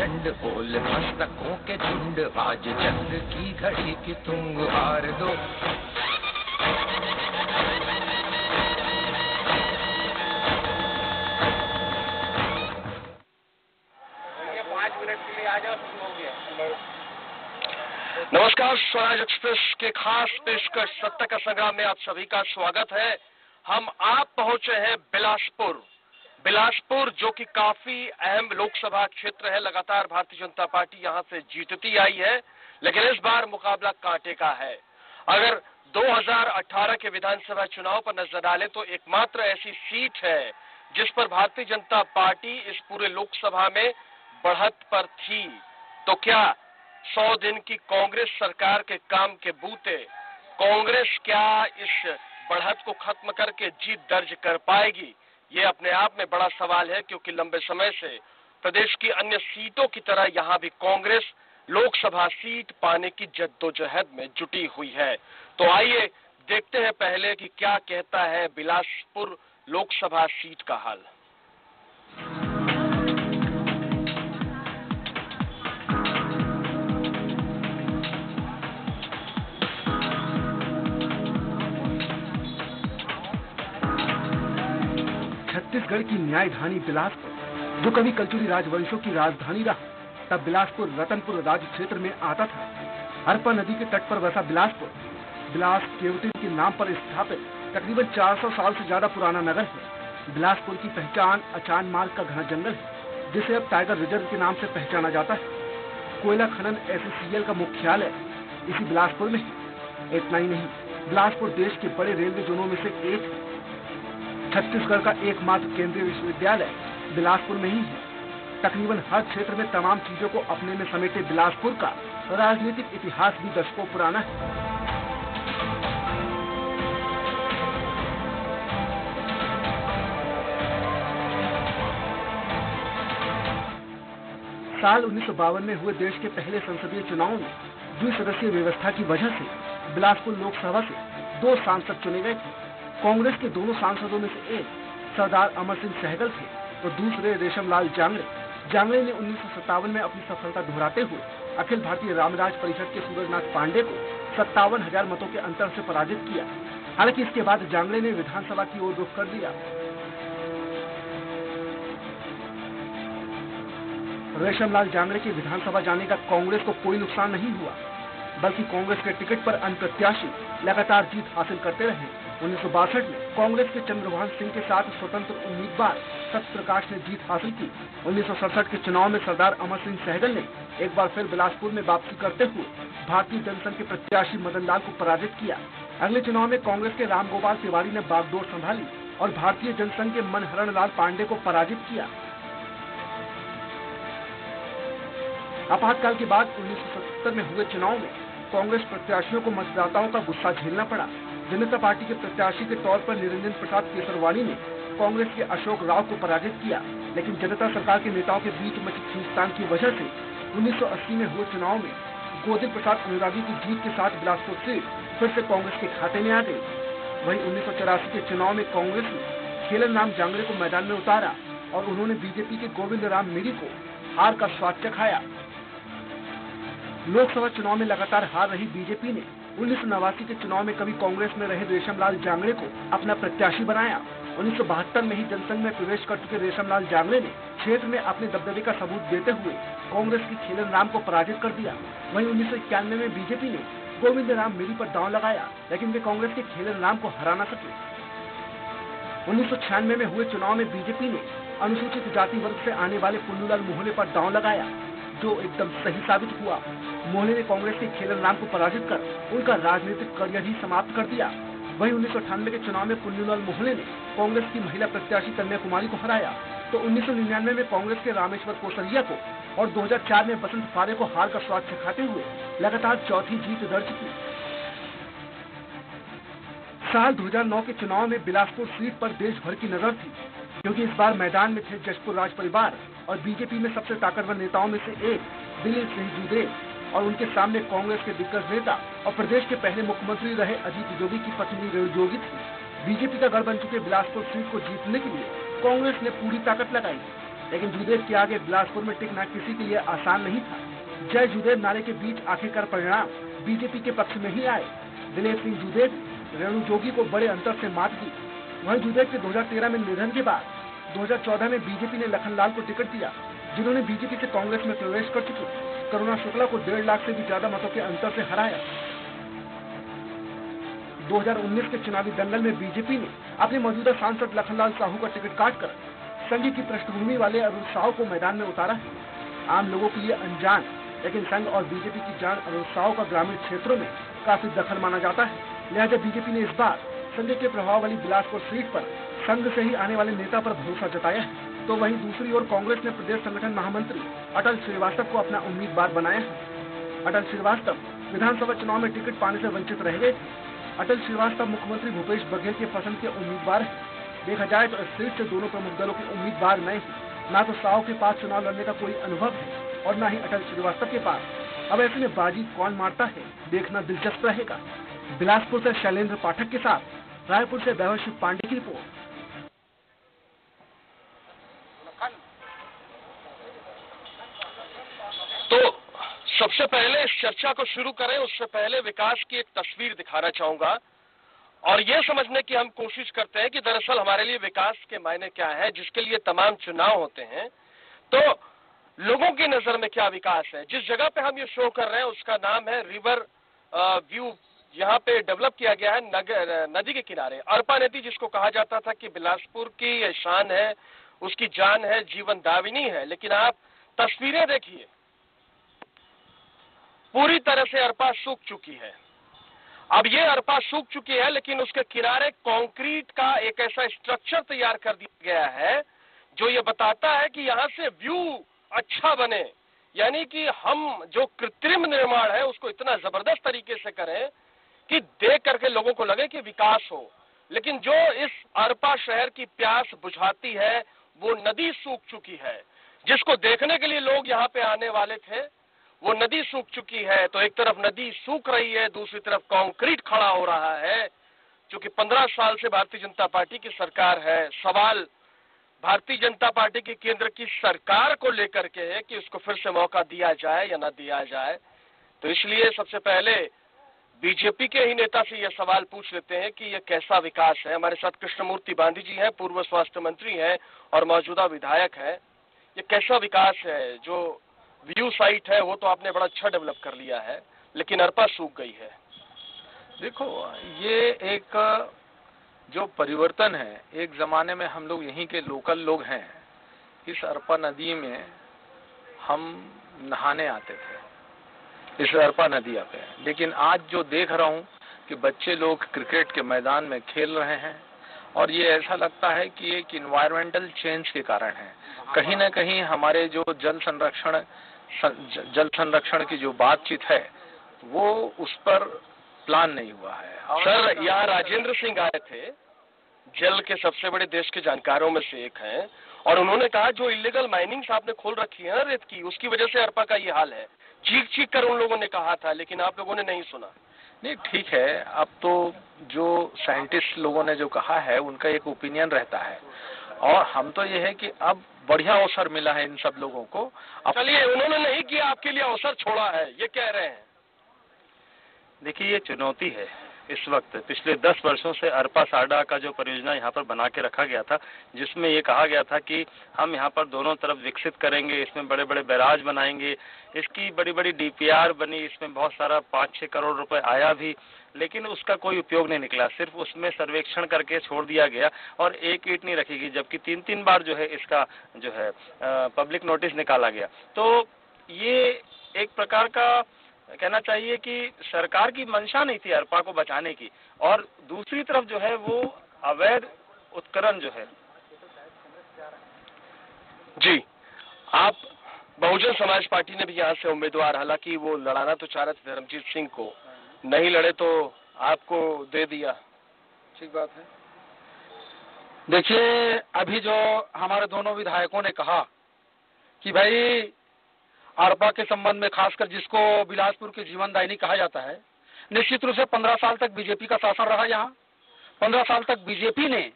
प्रचंड बोल मस्तकों के झुंड, आज जंग की घड़ी की तुम गुहार दो। 5 मिनट के लिए आ जाओ, शुरू हो गया। नमस्कार, स्वराज एक्सप्रेस के खास पेशकश सत्य का संग्राम में आप सभी का स्वागत है। हम आप पहुंचे हैं बिलासपुर जो कि काफी अहम लोकसभा क्षेत्र है। लगातार भारतीय जनता पार्टी यहां से जीतती आई है, लेकिन इस बार मुकाबला कांटे का है। अगर 2018 के विधानसभा चुनाव पर नजर डालें तो एकमात्र ऐसी सीट है जिस पर भारतीय जनता पार्टी इस पूरे लोकसभा में बढ़त पर थी। तो क्या 100 दिन की कांग्रेस सरकार के काम के बूते कांग्रेस क्या इस बढ़त को खत्म करके जीत दर्ज कर पाएगी? ये अपने आप में बड़ा सवाल है, क्योंकि लंबे समय से प्रदेश की अन्य सीटों की तरह यहां भी कांग्रेस लोकसभा सीट पाने की जद्दोजहद में जुटी हुई है। तो आइए देखते हैं पहले कि क्या कहता है बिलासपुर लोकसभा सीट का हाल। छत्तीसगढ़ की न्यायधानी बिलासपुर, जो कभी कलचुरी राजवंशों की राजधानी रहा, तब बिलासपुर रतनपुर राज्य क्षेत्र में आता था। हरपा नदी के तट पर बसा बिलासपुर बिलास केवटी के नाम पर स्थापित तकरीबन 400 साल से ज्यादा पुराना नगर है। बिलासपुर की पहचान अचान मार्ग का घना जंगल है, जिसे अब टाइगर रिजर्व के नाम से पहचाना जाता है। कोयला खनन SCCL का मुख्यालय इसी बिलासपुर में है। इतना ही नहीं, बिलासपुर देश के बड़े रेलवे जोनों में से एक है। छत्तीसगढ़ का एकमात्र केंद्रीय विश्वविद्यालय बिलासपुर में ही है। तकरीबन हर क्षेत्र में तमाम चीजों को अपने में समेटे बिलासपुर का राजनीतिक इतिहास भी दशकों पुराना है। साल 1952 में हुए देश के पहले संसदीय चुनाव में द्विसदस्यीय व्यवस्था की वजह से बिलासपुर लोकसभा से 2 सांसद चुने गए थे। कांग्रेस के दोनों सांसदों में से एक सरदार अमर सिंह सहगल थे और दूसरे रेशमलाल जांगड़े ने 1957 में अपनी सफलता दोहराते हुए अखिल भारतीय रामराज परिषद के सूरजनाथ पांडे को 57,000 मतों के अंतर से पराजित किया। हालांकि इसके बाद जांगड़े ने विधानसभा की ओर रुख कर दिया। रेशमलाल जांगड़े के विधानसभा जाने का कांग्रेस को कोई नुकसान नहीं हुआ, बल्कि कांग्रेस के टिकट पर अन्य प्रत्याशी लगातार जीत हासिल करते रहे। 1962 में कांग्रेस के चंद्रभान सिंह के साथ स्वतंत्र उम्मीदवार सत्यप्रकाश ने जीत हासिल की। 1967 के चुनाव में सरदार अमर सिंह सहगल ने एक बार फिर बिलासपुर में वापसी करते हुए भारतीय जनसंघ के प्रत्याशी मदन लाल को पराजित किया। अगले चुनाव में कांग्रेस के रामगोपाल तिवारी ने बागडोर संभाली और भारतीय जनसंघ के मनहरण लाल पांडे को पराजित किया। आपातकाल के बाद 1977 में हुए चुनाव में कांग्रेस प्रत्याशियों को मतदाताओं का गुस्सा झेलना पड़ा। जनता पार्टी के प्रत्याशी के तौर पर निरंजन प्रसाद केसरवानी ने कांग्रेस के अशोक राव को पराजित किया, लेकिन जनता सरकार के नेताओं के बीच मची खींचतान की वजह से 1980 में हुए चुनाव में गोदिल प्रसाद अनुरागी की जीत के साथ बिलासपुर सीट फिर से कांग्रेस के खाते में आ गई। वहीं 1984 के चुनाव में कांग्रेस ने खेलन राम जांगड़े को मैदान में उतारा और उन्होंने बीजेपी के गोविंद राम मीरी को हार का स्वाद चखाया। लोकसभा चुनाव में लगातार हार रही बीजेपी ने 1989 के चुनाव में कभी कांग्रेस में रहे रेशमलाल जांगड़े को अपना प्रत्याशी बनाया। 1972 में ही जनसंघ में प्रवेश कर चुके रेशमलाल जांगड़े ने क्षेत्र में अपने दबदबे का सबूत देते हुए कांग्रेस की खेलन राम को पराजित कर दिया। वहीं 1991 में बीजेपी ने गोविंद राम मीरी पर दांव लगाया, लेकिन वे कांग्रेस के खेलन राम को हरा न सके। 1996 में हुए चुनाव में बीजेपी ने अनुसूचित जाति वर्ग से आने वाले पुन्नूलाल मोहले पर दांव लगाया, जो एकदम सही साबित हुआ। मोहले ने कांग्रेस के खेलन राम को पराजित कर उनका राजनीतिक करियर ही समाप्त कर दिया। वहीं 1998 के चुनाव में पुन्नूलाल मोहले ने कांग्रेस की महिला प्रत्याशी कन्याकुमारी को हराया, तो 1999 में कांग्रेस के रामेश्वर कोसरिया को और 2004 में बसंत फारे को हार का स्वाद चखाते हुए लगातार चौथी जीत दर्ज की। साल 2009 के चुनाव में बिलासपुर सीट पर देश भर की नजर थी, क्योंकि इस बार मैदान में थे जशपुर राज परिवार और बीजेपी में सबसे ताकतवर नेताओं में से एक दिलीप सिंह जूदेव और उनके सामने कांग्रेस के दिग्गज नेता और प्रदेश के पहले मुख्यमंत्री रहे अजीत जोगी की पत्नी रेणु जोगी थी। बीजेपी का गढ़ बन चुके बिलासपुर सीट को जीतने के लिए कांग्रेस ने पूरी ताकत लगाई। लेकिन जूदेव के आगे बिलासपुर में टिकना किसी के लिए आसान नहीं था। जय जूदेव नारे के बीच आखिरकार परिणाम बीजेपी के पक्ष में ही आए। दिलीप सिंह जूदेव रेणु जोगी को बड़े अंतर से मात दी। वहीं जूदेव के 2013 में निधन के बाद 2014 में बीजेपी ने लखनलाल को टिकट दिया, जिन्होंने बीजेपी से कांग्रेस में प्रवेश कर चुके करुणा शुक्ला को 1.5 लाख से भी ज्यादा मतों के अंतर से हराया। 2019 के चुनावी दंगल में बीजेपी ने अपने मौजूदा सांसद लखनलाल साहू का टिकट काटकर संघ की पृष्ठभूमि वाले अरुण साहू को मैदान में उतारा है। आम लोगों के लिए अनजान लेकिन संघ और बीजेपी की जान अरुण साहू का ग्रामीण क्षेत्रों में काफी दखल माना जाता है। लिहाजा बीजेपी ने इस बार संघ के प्रभाव वाली बिलासपुर सीट पर संघ से ही आने वाले नेता पर भरोसा जताया है। तो वहीं दूसरी ओर कांग्रेस ने प्रदेश संगठन महामंत्री अटल श्रीवास्तव को अपना उम्मीदवार बनाया है। अटल श्रीवास्तव विधानसभा चुनाव में टिकट पाने से वंचित रह गए थे। अटल श्रीवास्तव मुख्यमंत्री भूपेश बघेल के पसंद के उम्मीदवार है। देखा जाए तो इस सीट से दोनों प्रमुख दलों के उम्मीदवार नए हैं। ना तो साहू के पास चुनाव लड़ने का कोई अनुभव है और न ही अटल श्रीवास्तव के पास। अब ऐसे में बाजी कौन मारता है, देखना दिलचस्प रहेगा। बिलासपुर से शैलेंद्र पाठक के साथ रायपुर से वैभव शिव पांडे की रिपोर्ट। तो सबसे पहले इस चर्चा को शुरू करें उससे पहले विकास की एक तस्वीर दिखाना चाहूंगा और ये समझने की हम कोशिश करते हैं कि दरअसल हमारे लिए विकास के मायने क्या है, जिसके लिए तमाम चुनाव होते हैं। तो लोगों की नजर में क्या विकास है। जिस जगह पे हम ये शो कर रहे हैं उसका नाम है रिवर व्यू। यहाँ पे डेवलप किया गया है नदी के किनारे अरपा नदी, जिसको कहा जाता था कि बिलासपुर की शान है, उसकी जान है, जीवन दाविनी है। लेकिन आप तस्वीरें देखिए, पूरी तरह से अरपा सूख चुकी है। अब ये अरपा सूख चुकी है लेकिन उसके किनारे कंक्रीट का एक ऐसा स्ट्रक्चर तैयार कर दिया गया है जो ये बताता है कि यहाँ से व्यू अच्छा बने, यानी कि हम जो कृत्रिम निर्माण है उसको इतना जबरदस्त तरीके से करें कि देख करके लोगों को लगे कि विकास हो। लेकिन जो इस अरपा शहर की प्यास बुझाती है वो नदी सूख चुकी है, जिसको देखने के लिए लोग यहाँ पे आने वाले थे। वो नदी सूख चुकी है। तो एक तरफ नदी सूख रही है, दूसरी तरफ कंक्रीट खड़ा हो रहा है। क्योंकि 15 साल से भारतीय जनता पार्टी की सरकार है। सवाल भारतीय जनता पार्टी की केंद्र की सरकार को लेकर के है कि उसको फिर से मौका दिया जाए या ना दिया जाए। तो इसलिए सबसे पहले बीजेपी के ही नेता से यह सवाल पूछ लेते हैं कि यह कैसा विकास है। हमारे साथ कृष्णमूर्ति बांधी जी हैं, पूर्व स्वास्थ्य मंत्री हैं और मौजूदा विधायक हैं। ये कैसा विकास है? जो व्यू साइट है वो तो आपने बड़ा अच्छा डेवलप कर लिया है, लेकिन अरपा सूख गई है। देखो, ये एक जो परिवर्तन है, एक जमाने में हम लोग यहीं के लोकल लोग हैं, इस अरपा नदी में हम नहाने आते थे, इस अरपा नदी पे। लेकिन आज जो देख रहा हूँ कि बच्चे लोग क्रिकेट के मैदान में खेल रहे हैं और ये ऐसा लगता है कि एक इन्वायरमेंटल चेंज के कारण है। कहीं ना कहीं हमारे जो जल संरक्षण की जो बातचीत है वो उस पर प्लान नहीं हुआ है। सर, यहाँ राजेंद्र सिंह आए थे, जल के सबसे बड़े देश के जानकारों में से एक हैं, और उन्होंने कहा जो इलीगल माइनिंग्स आपने खोल रखी है ना रेत की, उसकी वजह से अरपा का ये हाल है। चीख चीख कर उन लोगों ने कहा था, लेकिन आप लोगों ने नहीं सुना। नहीं, ठीक है, अब तो जो साइंटिस्ट लोगों ने जो कहा है उनका एक ओपिनियन रहता है और हम तो ये है कि अब बढ़िया अवसर मिला है इन सब लोगों को। चलिए, उन्होंने नहीं किया, आपके लिए अवसर छोड़ा है, ये कह रहे हैं। देखिए, ये चुनौती है इस वक्त। पिछले 10 वर्षों से अरपा साडा का जो परियोजना यहाँ पर बना के रखा गया था, जिसमें ये कहा गया था कि हम यहाँ पर दोनों तरफ विकसित करेंगे, इसमें बड़े बड़े बैराज बनाएंगे, इसकी बड़ी बड़ी डीपीआर बनी, इसमें बहुत सारा 5-6 करोड़ रुपए आया भी, लेकिन उसका कोई उपयोग नहीं निकला। सिर्फ उसमें सर्वेक्षण करके छोड़ दिया गया और एक ईंट नहीं रखी गई, जबकि 3-3 बार जो है इसका जो है पब्लिक नोटिस निकाला गया। तो ये एक प्रकार का कहना चाहिए कि सरकार की मंशा नहीं थी अरपा को बचाने की, और दूसरी तरफ जो है वो अवैध उत्खनन जो है। जी, आप बहुजन समाज पार्टी ने भी यहाँ से उम्मीदवार, हालांकि वो लड़ाना तो चाह रहे थे धर्मजीत सिंह को, नहीं लड़े तो आपको दे दिया। ठीक बात है। देखिए, अभी जो हमारे दोनों विधायकों ने कहा कि भाई अरपा के संबंध में, खासकर जिसको बिलासपुर के जीवनदायिनी कहा जाता है, निश्चित रूप से 15 साल तक बीजेपी का शासन रहा यहाँ। 15 साल तक बीजेपी ने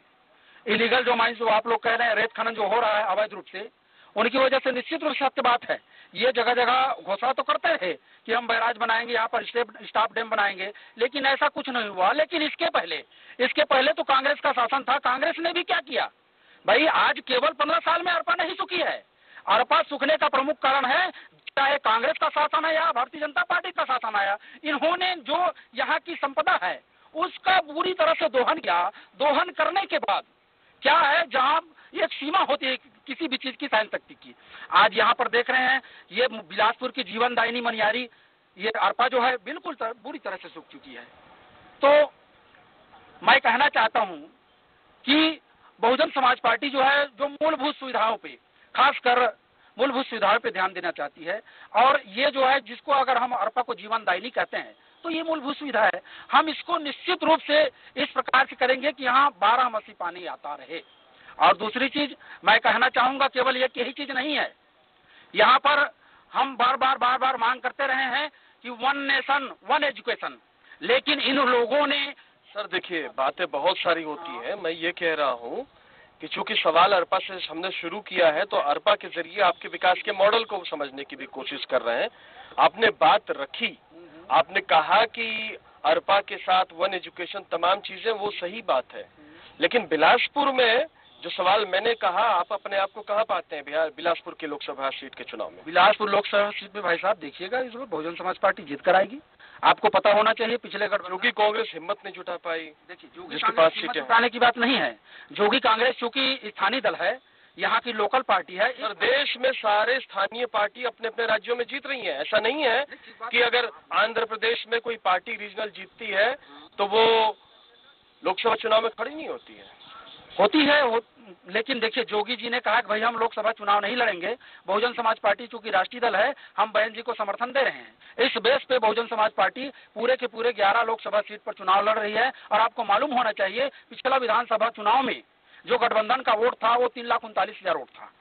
इलीगल जो माइंस जो आप लोग कह रहे हैं, रेत खनन जो हो रहा है अवैध रूप से, उनकी वजह से निश्चित रूप से सत्य बात है, ये जगह जगह घोषणा तो करते रहे कि हम बैराज बनाएंगे, यहाँ पर स्टाफ डैम बनाएंगे, लेकिन ऐसा कुछ नहीं हुआ। लेकिन इसके पहले तो कांग्रेस का शासन था, कांग्रेस ने भी क्या किया भाई, आज केवल 15 साल में अरपा नहीं सूखी है। अरपा सूखने का प्रमुख कारण है, चाहे कांग्रेस का शासन है या भारतीय जनता पार्टी का शासन आया, इन्होंने जो यहाँ की संपदा है उसका पूरी तरह से दोहन किया। दोहन करने के बाद क्या है, जहाँ एक सीमा होती है किसी भी चीज की सहन शक्ति की, आज यहाँ पर देख रहे हैं ये बिलासपुर की जीवनदायिनी मनियारी, ये अरपा जो है बिल्कुल बुरी तरह से सूख चुकी है। तो मैं कहना चाहता हूँ कि बहुजन समाज पार्टी जो है, जो मूलभूत सुविधाओं पे, खासकर मूलभूत सुविधाओं पे ध्यान देना चाहती है, और ये जो है जिसको अगर हम अरपा को जीवनदायिनी कहते हैं तो ये मूलभूत सुविधा है। हम इसको निश्चित रूप से इस प्रकार से करेंगे कि यहाँ 12 मासी पानी आता रहे। और दूसरी चीज मैं कहना चाहूंगा, केवल एक यही चीज नहीं है, यहाँ पर हम बार बार मांग करते रहे हैं कि 1 नेशन 1 एजुकेशन, लेकिन इन लोगों ने सर देखिए, बातें बहुत सारी होती है। मैं ये कह रहा हूँ कि चूंकि सवाल अरपा से हमने शुरू किया है, तो अरपा के जरिए आपके विकास के मॉडल को समझने की भी कोशिश कर रहे हैं। आपने बात रखी, आपने कहा कि अरपा के साथ 1 एजुकेशन तमाम चीजें, वो सही बात है, लेकिन बिलासपुर में जो सवाल मैंने कहा, आप अपने आप को कहाँ पाते हैं बिहार बिलासपुर के लोकसभा सीट के चुनाव में? बिलासपुर लोकसभा सीट में भाई साहब देखिएगा, इस बार बहुजन समाज पार्टी जीत कर आएगी। आपको पता होना चाहिए पिछले जोगी कांग्रेस हिम्मत नहीं जुटा पाई। देखिए, जिसके पास सीटें जुटाने की बात नहीं है, जोगी कांग्रेस चूंकि स्थानीय दल है, यहाँ की लोकल पार्टी है। सर देश में सारे स्थानीय पार्टी अपने अपने राज्यों में जीत रही है। ऐसा नहीं है कि अगर आंध्र प्रदेश में कोई पार्टी रीजनल जीतती है तो वो लोकसभा चुनाव में खड़ी नहीं होती है। लेकिन देखिए, जोगी जी ने कहा कि भाई हम लोकसभा चुनाव नहीं लड़ेंगे, बहुजन समाज पार्टी चूंकि राष्ट्रीय दल है, हम बहन जी को समर्थन दे रहे हैं। इस बेस पे बहुजन समाज पार्टी पूरे के पूरे 11 लोकसभा सीट पर चुनाव लड़ रही है। और आपको मालूम होना चाहिए, पिछला विधानसभा चुनाव में जो गठबंधन का वोट था वो 3,39,000 वोट था।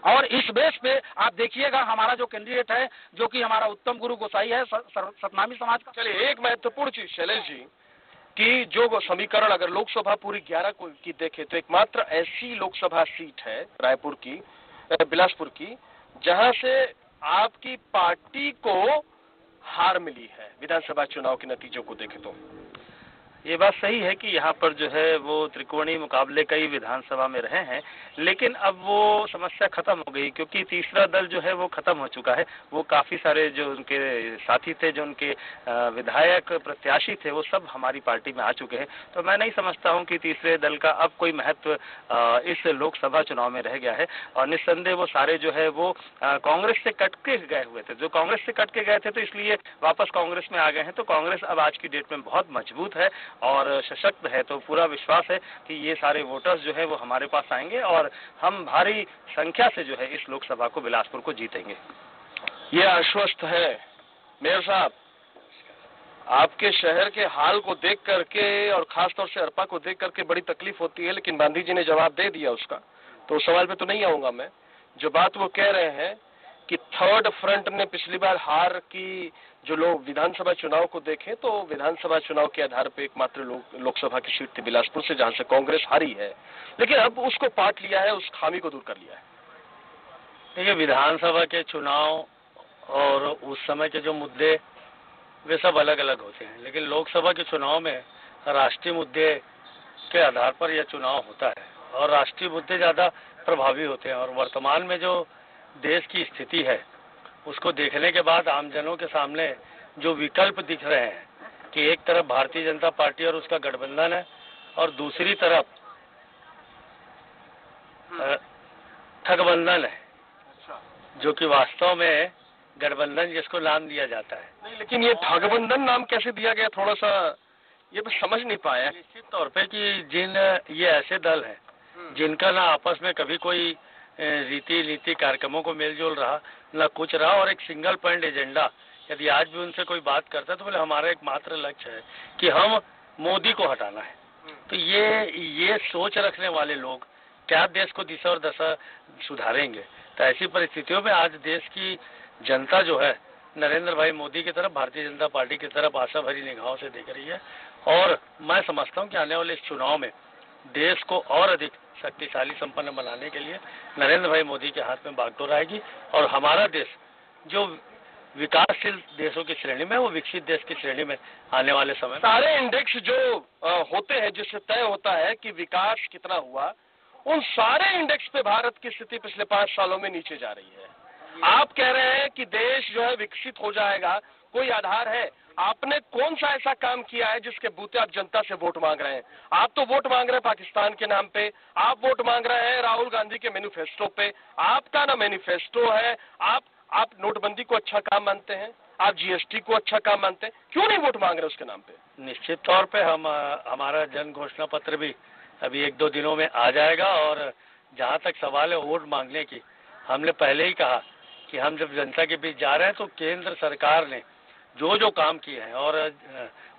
और इस बेस पे आप देखिएगा, हमारा जो कैंडिडेट है, जो कि हमारा उत्तम गुरु गोसाई है, सतनामी समाज का। चलिए, एक महत्वपूर्ण चीज शैलेश जी कि जो समीकरण अगर लोकसभा पूरी 11 की देखे तो एकमात्र ऐसी लोकसभा सीट है रायपुर की, बिलासपुर की, जहां से आपकी पार्टी को हार मिली है विधानसभा चुनाव के नतीजों को देखे तो। ये बात सही है कि यहाँ पर जो है वो त्रिकोणीय मुकाबले कई विधानसभा में रहे हैं, लेकिन अब वो समस्या खत्म हो गई, क्योंकि तीसरा दल जो है वो खत्म हो चुका है। वो काफी सारे जो उनके साथी थे, जो उनके विधायक प्रत्याशी थे, वो सब हमारी पार्टी में आ चुके हैं। तो मैं नहीं समझता हूँ कि तीसरे दल का अब कोई महत्व इस लोकसभा चुनाव में रह गया है। और निस्संदेह वो सारे जो है वो कांग्रेस से कट के गए हुए थे, जो कांग्रेस से कट के गए थे तो इसलिए वापस कांग्रेस में आ गए हैं। तो कांग्रेस अब आज की डेट में बहुत मजबूत है और सशक्त है। तो पूरा विश्वास है कि ये सारे वोटर्स जो है वो हमारे पास आएंगे और हम भारी संख्या से जो है इस लोकसभा को, बिलासपुर को जीतेंगे। ये आश्वस्त है। मेयर साहब, आपके शहर के हाल को देख करके और खासतौर से अरपा को देख करके बड़ी तकलीफ होती है, लेकिन गांधी जी ने जवाब दे दिया उसका, तो उस सवाल पे तो नहीं आऊंगा मैं। जो बात वो कह रहे हैं कि थर्ड फ्रंट ने पिछली बार हार की, जो लोग विधानसभा चुनाव को देखें तो विधानसभा चुनाव के आधार पे एकमात्र लोकसभा की सीट थी बिलासपुर से, जहां से कांग्रेस हारी है, लेकिन अब उसको पाट लिया है, उस खामी को दूर कर लिया है। देखिए, विधानसभा के चुनाव और उस समय के जो मुद्दे वे सब अलग अलग होते हैं, लेकिन लोकसभा के चुनाव में राष्ट्रीय मुद्दे के आधार पर यह चुनाव होता है और राष्ट्रीय मुद्दे ज्यादा प्रभावी होते हैं। और वर्तमान में जो देश की स्थिति है उसको देखने के बाद आमजनों के सामने जो विकल्प दिख रहे हैं कि एक तरफ भारतीय जनता पार्टी और उसका गठबंधन है और दूसरी तरफ ठगबंधन है, जो कि वास्तव में गठबंधन जिसको नाम दिया जाता है। नहीं, लेकिन ये ठगबंधन नाम कैसे दिया गया, थोड़ा सा ये मैं समझ नहीं पाया। निश्चित तौर पे कि ये ऐसे दल हैं जिनका ना आपस में कभी कोई रीति नीति कार्यक्रमों को मेलजोल रहा, न कुछ रहा, और एक सिंगल पॉइंट एजेंडा। यदि आज भी उनसे कोई बात करता है तो बोले हमारा एक मात्र लक्ष्य है कि हम मोदी को हटाना है। तो ये सोच रखने वाले लोग क्या देश को दिशा और दशा सुधारेंगे? तो ऐसी परिस्थितियों में आज देश की जनता जो है नरेंद्र भाई मोदी की तरफ, भारतीय जनता पार्टी की तरफ आशा भरी निगाहों से देख रही है। और मैं समझता हूँ कि आने वाले इस चुनाव में देश को और अधिक शक्तिशाली संपन्न बनाने के लिए नरेंद्र भाई मोदी के हाथ में बागडोर आएगी और हमारा देश जो विकासशील देशों की श्रेणी में, वो विकसित देश की श्रेणी में आने वाले समय। सारे इंडेक्स जो होते हैं जिससे तय होता है कि विकास कितना हुआ, उन सारे इंडेक्स पे भारत की स्थिति पिछले 5 सालों में नीचे जा रही है। आप कह रहे हैं कि देश जो है विकसित हो जाएगा, कोई आधार है? आपने कौन सा ऐसा काम किया है जिसके बूते आप जनता से वोट मांग रहे हैं? आप तो वोट मांग रहे हैं पाकिस्तान के नाम पे, आप वोट मांग रहे हैं राहुल गांधी के मैनिफेस्टो पे। आपका ना मैनिफेस्टो है, आप नोटबंदी को अच्छा काम मानते हैं, आप जीएसटी को अच्छा काम मानते हैं, क्यों नहीं वोट मांग रहे उसके नाम पे? निश्चित तौर पे हमारा जन घोषणा पत्र भी अभी 1-2 दिनों में आ जाएगा। और जहाँ तक सवाल है वोट मांगने की, हमने पहले ही कहा कि हम जब जनता के बीच जा रहे हैं तो केंद्र सरकार ने जो जो काम किए हैं और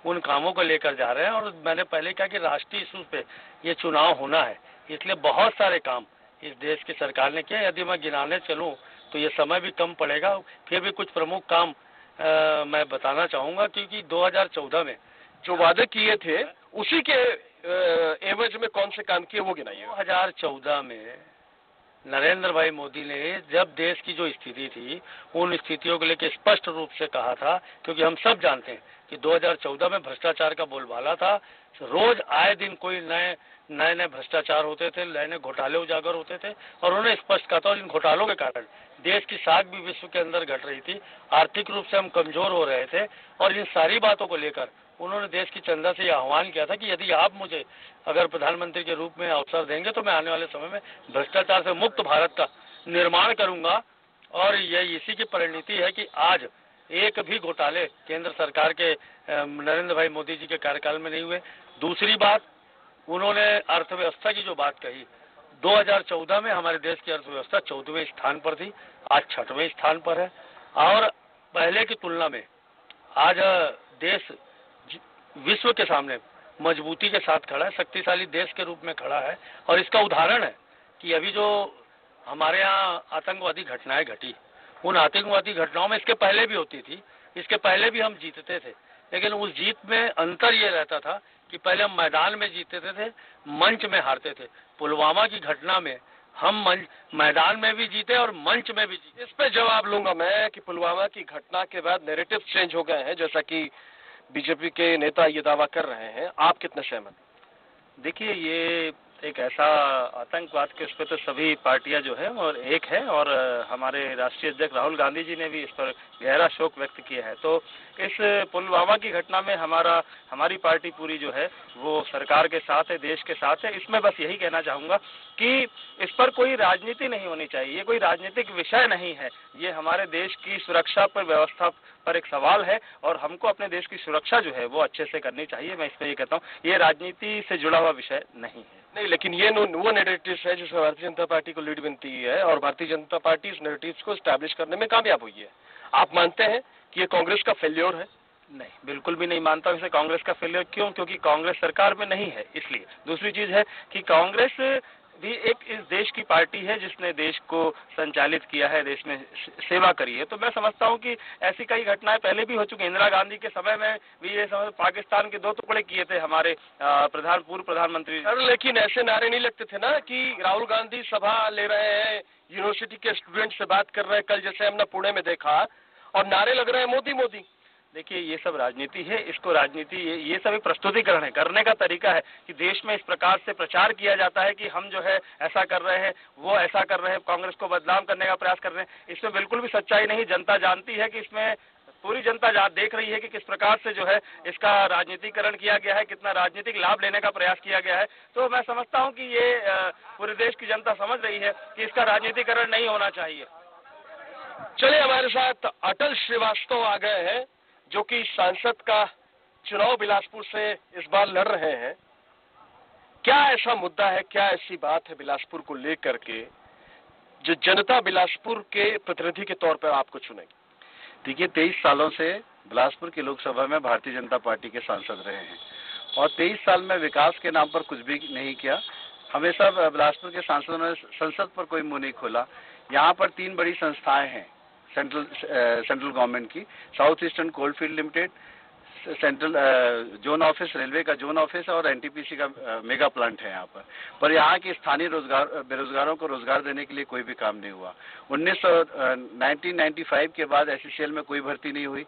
उन कामों को लेकर जा रहे हैं। और मैंने पहले कहा कि राष्ट्रीय इशू पे ये चुनाव होना है, इसलिए बहुत सारे काम इस देश की सरकार ने किए। यदि मैं गिनाने चलूं तो ये समय भी कम पड़ेगा। फिर भी कुछ प्रमुख काम मैं बताना चाहूंगा, क्योंकि 2014 में जो वादे किए थे उसी के एवज में कौन से काम किए वो गिनाइए। 2014 में नरेंद्र भाई मोदी ने जब देश की जो स्थिति थी उन स्थितियों को लेकर स्पष्ट रूप से कहा था, क्योंकि हम सब जानते हैं कि 2014 में भ्रष्टाचार का बोलबाला था। रोज आए दिन कोई नए भ्रष्टाचार होते थे, नए घोटाले उजागर होते थे। और उन्होंने स्पष्ट कहा था, और इन घोटालों के कारण देश की साख भी विश्व के अंदर घट रही थी, आर्थिक रूप से हम कमजोर हो रहे थे। और इन सारी बातों को लेकर उन्होंने देश की जनता से यह आह्वान किया था कि यदि आप मुझे अगर प्रधानमंत्री के रूप में अवसर देंगे तो मैं आने वाले समय में भ्रष्टाचार से मुक्त भारत का निर्माण करूंगा। और यह इसी की परिणति है कि आज एक भी घोटाले केंद्र सरकार के नरेंद्र भाई मोदी जी के कार्यकाल में नहीं हुए। दूसरी बात, उन्होंने अर्थव्यवस्था की जो बात कही, 2014 में हमारे देश की अर्थव्यवस्था 14वें स्थान पर थी, आज 6वें स्थान पर है। और पहले की तुलना में आज देश विश्व के सामने मजबूती के साथ खड़ा है, शक्तिशाली देश के रूप में खड़ा है। और इसका उदाहरण है कि अभी जो हमारे यहाँ आतंकवादी घटनाएं घटी, उन आतंकवादी घटनाओं में इसके पहले भी होती थी, इसके पहले भी हम जीतते थे, लेकिन उस जीत में अंतर ये रहता था कि पहले हम मैदान में जीतते थे, मंच में हारते थे। पुलवामा की घटना में हम मैदान में भी जीते और मंच में भी जीते। इस पे जवाब लूंगा मैं कि पुलवामा की घटना के बाद नैरेटिव चेंज हो गए हैं, जैसा कि बीजेपी के नेता ये दावा कर रहे हैं। आप कितने सहमत? देखिए, ये एक ऐसा आतंकवाद के उस पर तो सभी पार्टियां जो है और एक है, और हमारे राष्ट्रीय अध्यक्ष राहुल गांधी जी ने भी इस पर गहरा शोक व्यक्त किया है। तो इस पुलवामा की घटना में हमारी पार्टी पूरी जो है वो सरकार के साथ है, देश के साथ है। इसमें बस यही कहना चाहूंगा कि इस पर कोई राजनीति नहीं होनी चाहिए, ये कोई राजनीतिक विषय नहीं है, ये हमारे देश की सुरक्षा पर, व्यवस्था पर एक सवाल है। और हमको अपने देश की सुरक्षा जो है वो अच्छे से करनी चाहिए। मैं इसमें ये कहता हूँ, ये राजनीति से जुड़ा हुआ विषय नहीं है। नहीं, लेकिन ये वो नैरेटिव है जिसमें भारतीय जनता पार्टी को लीड मिलती है और भारतीय जनता पार्टी इस नैरेटिव को एस्टैब्लिश करने में कामयाब हुई है। आप मानते हैं कि ये कांग्रेस का फेल्योर है? नहीं, बिल्कुल भी नहीं मानता इसे कांग्रेस का फेल्योर। क्यों? क्योंकि कांग्रेस सरकार में नहीं है, इसलिए। दूसरी चीज है कि कांग्रेस भी एक इस देश की पार्टी है जिसने देश को संचालित किया है, देश में सेवा करी है। तो मैं समझता हूं कि ऐसी कई घटनाएं पहले भी हो चुकी। इंदिरा गांधी के समय में भी ये समय पाकिस्तान के 2 टुकड़े किए थे हमारे पूर्व प्रधानमंत्री। लेकिन ऐसे नारे नहीं लगते थे ना कि राहुल गांधी सभा ले रहे हैं, यूनिवर्सिटी के स्टूडेंट से बात कर रहे हैं, कल जैसे हमने पुणे में देखा, और नारे लग रहे हैं मोदी मोदी। देखिए, ये सब राजनीति है, इसको राजनीति ये सब एक प्रस्तुतिकरण है, करने का तरीका है कि देश में इस प्रकार से प्रचार किया जाता है कि हम जो है ऐसा कर रहे हैं, वो ऐसा कर रहे हैं, कांग्रेस को बदनाम करने का प्रयास कर रहे हैं। इसमें बिल्कुल भी सच्चाई नहीं। जनता जानती है कि इसमें, पूरी जनता देख रही है कि किस प्रकार से जो है इसका राजनीतिकरण किया गया है, कितना राजनीतिक लाभ लेने का प्रयास किया गया है। तो मैं समझता हूँ कि ये पूरे देश की जनता समझ रही है कि इसका राजनीतिकरण नहीं होना चाहिए। चलिए, हमारे साथ अटल श्रीवास्तव आ गए हैं, जो कि सांसद का चुनाव बिलासपुर से इस बार लड़ रहे हैं। क्या ऐसा मुद्दा है, क्या ऐसी बात है बिलासपुर को लेकर के जो जनता बिलासपुर के प्रतिनिधि के तौर पर आपको चुनेगी? देखिए, 23 सालों से बिलासपुर की लोकसभा में भारतीय जनता पार्टी के सांसद रहे हैं और 23 साल में विकास के नाम पर कुछ भी नहीं किया। हमेशा बिलासपुर के सांसदों ने संसद पर कोई मुंह नहीं खोला। यहाँ पर 3 बड़ी संस्थाएं हैं सेंट्रल गवर्नमेंट की, south eastern coalfield limited, central zone office, railway का जोन ऑफिस और एनटीपीसी का मेगा प्लांट है यहाँ पर यहाँ के स्थानीय बेरोजगारों को रोजगार देने के लिए कोई भी काम नहीं हुआ। 1995 के बाद एससीसीएल में कोई भर्ती नहीं हुई।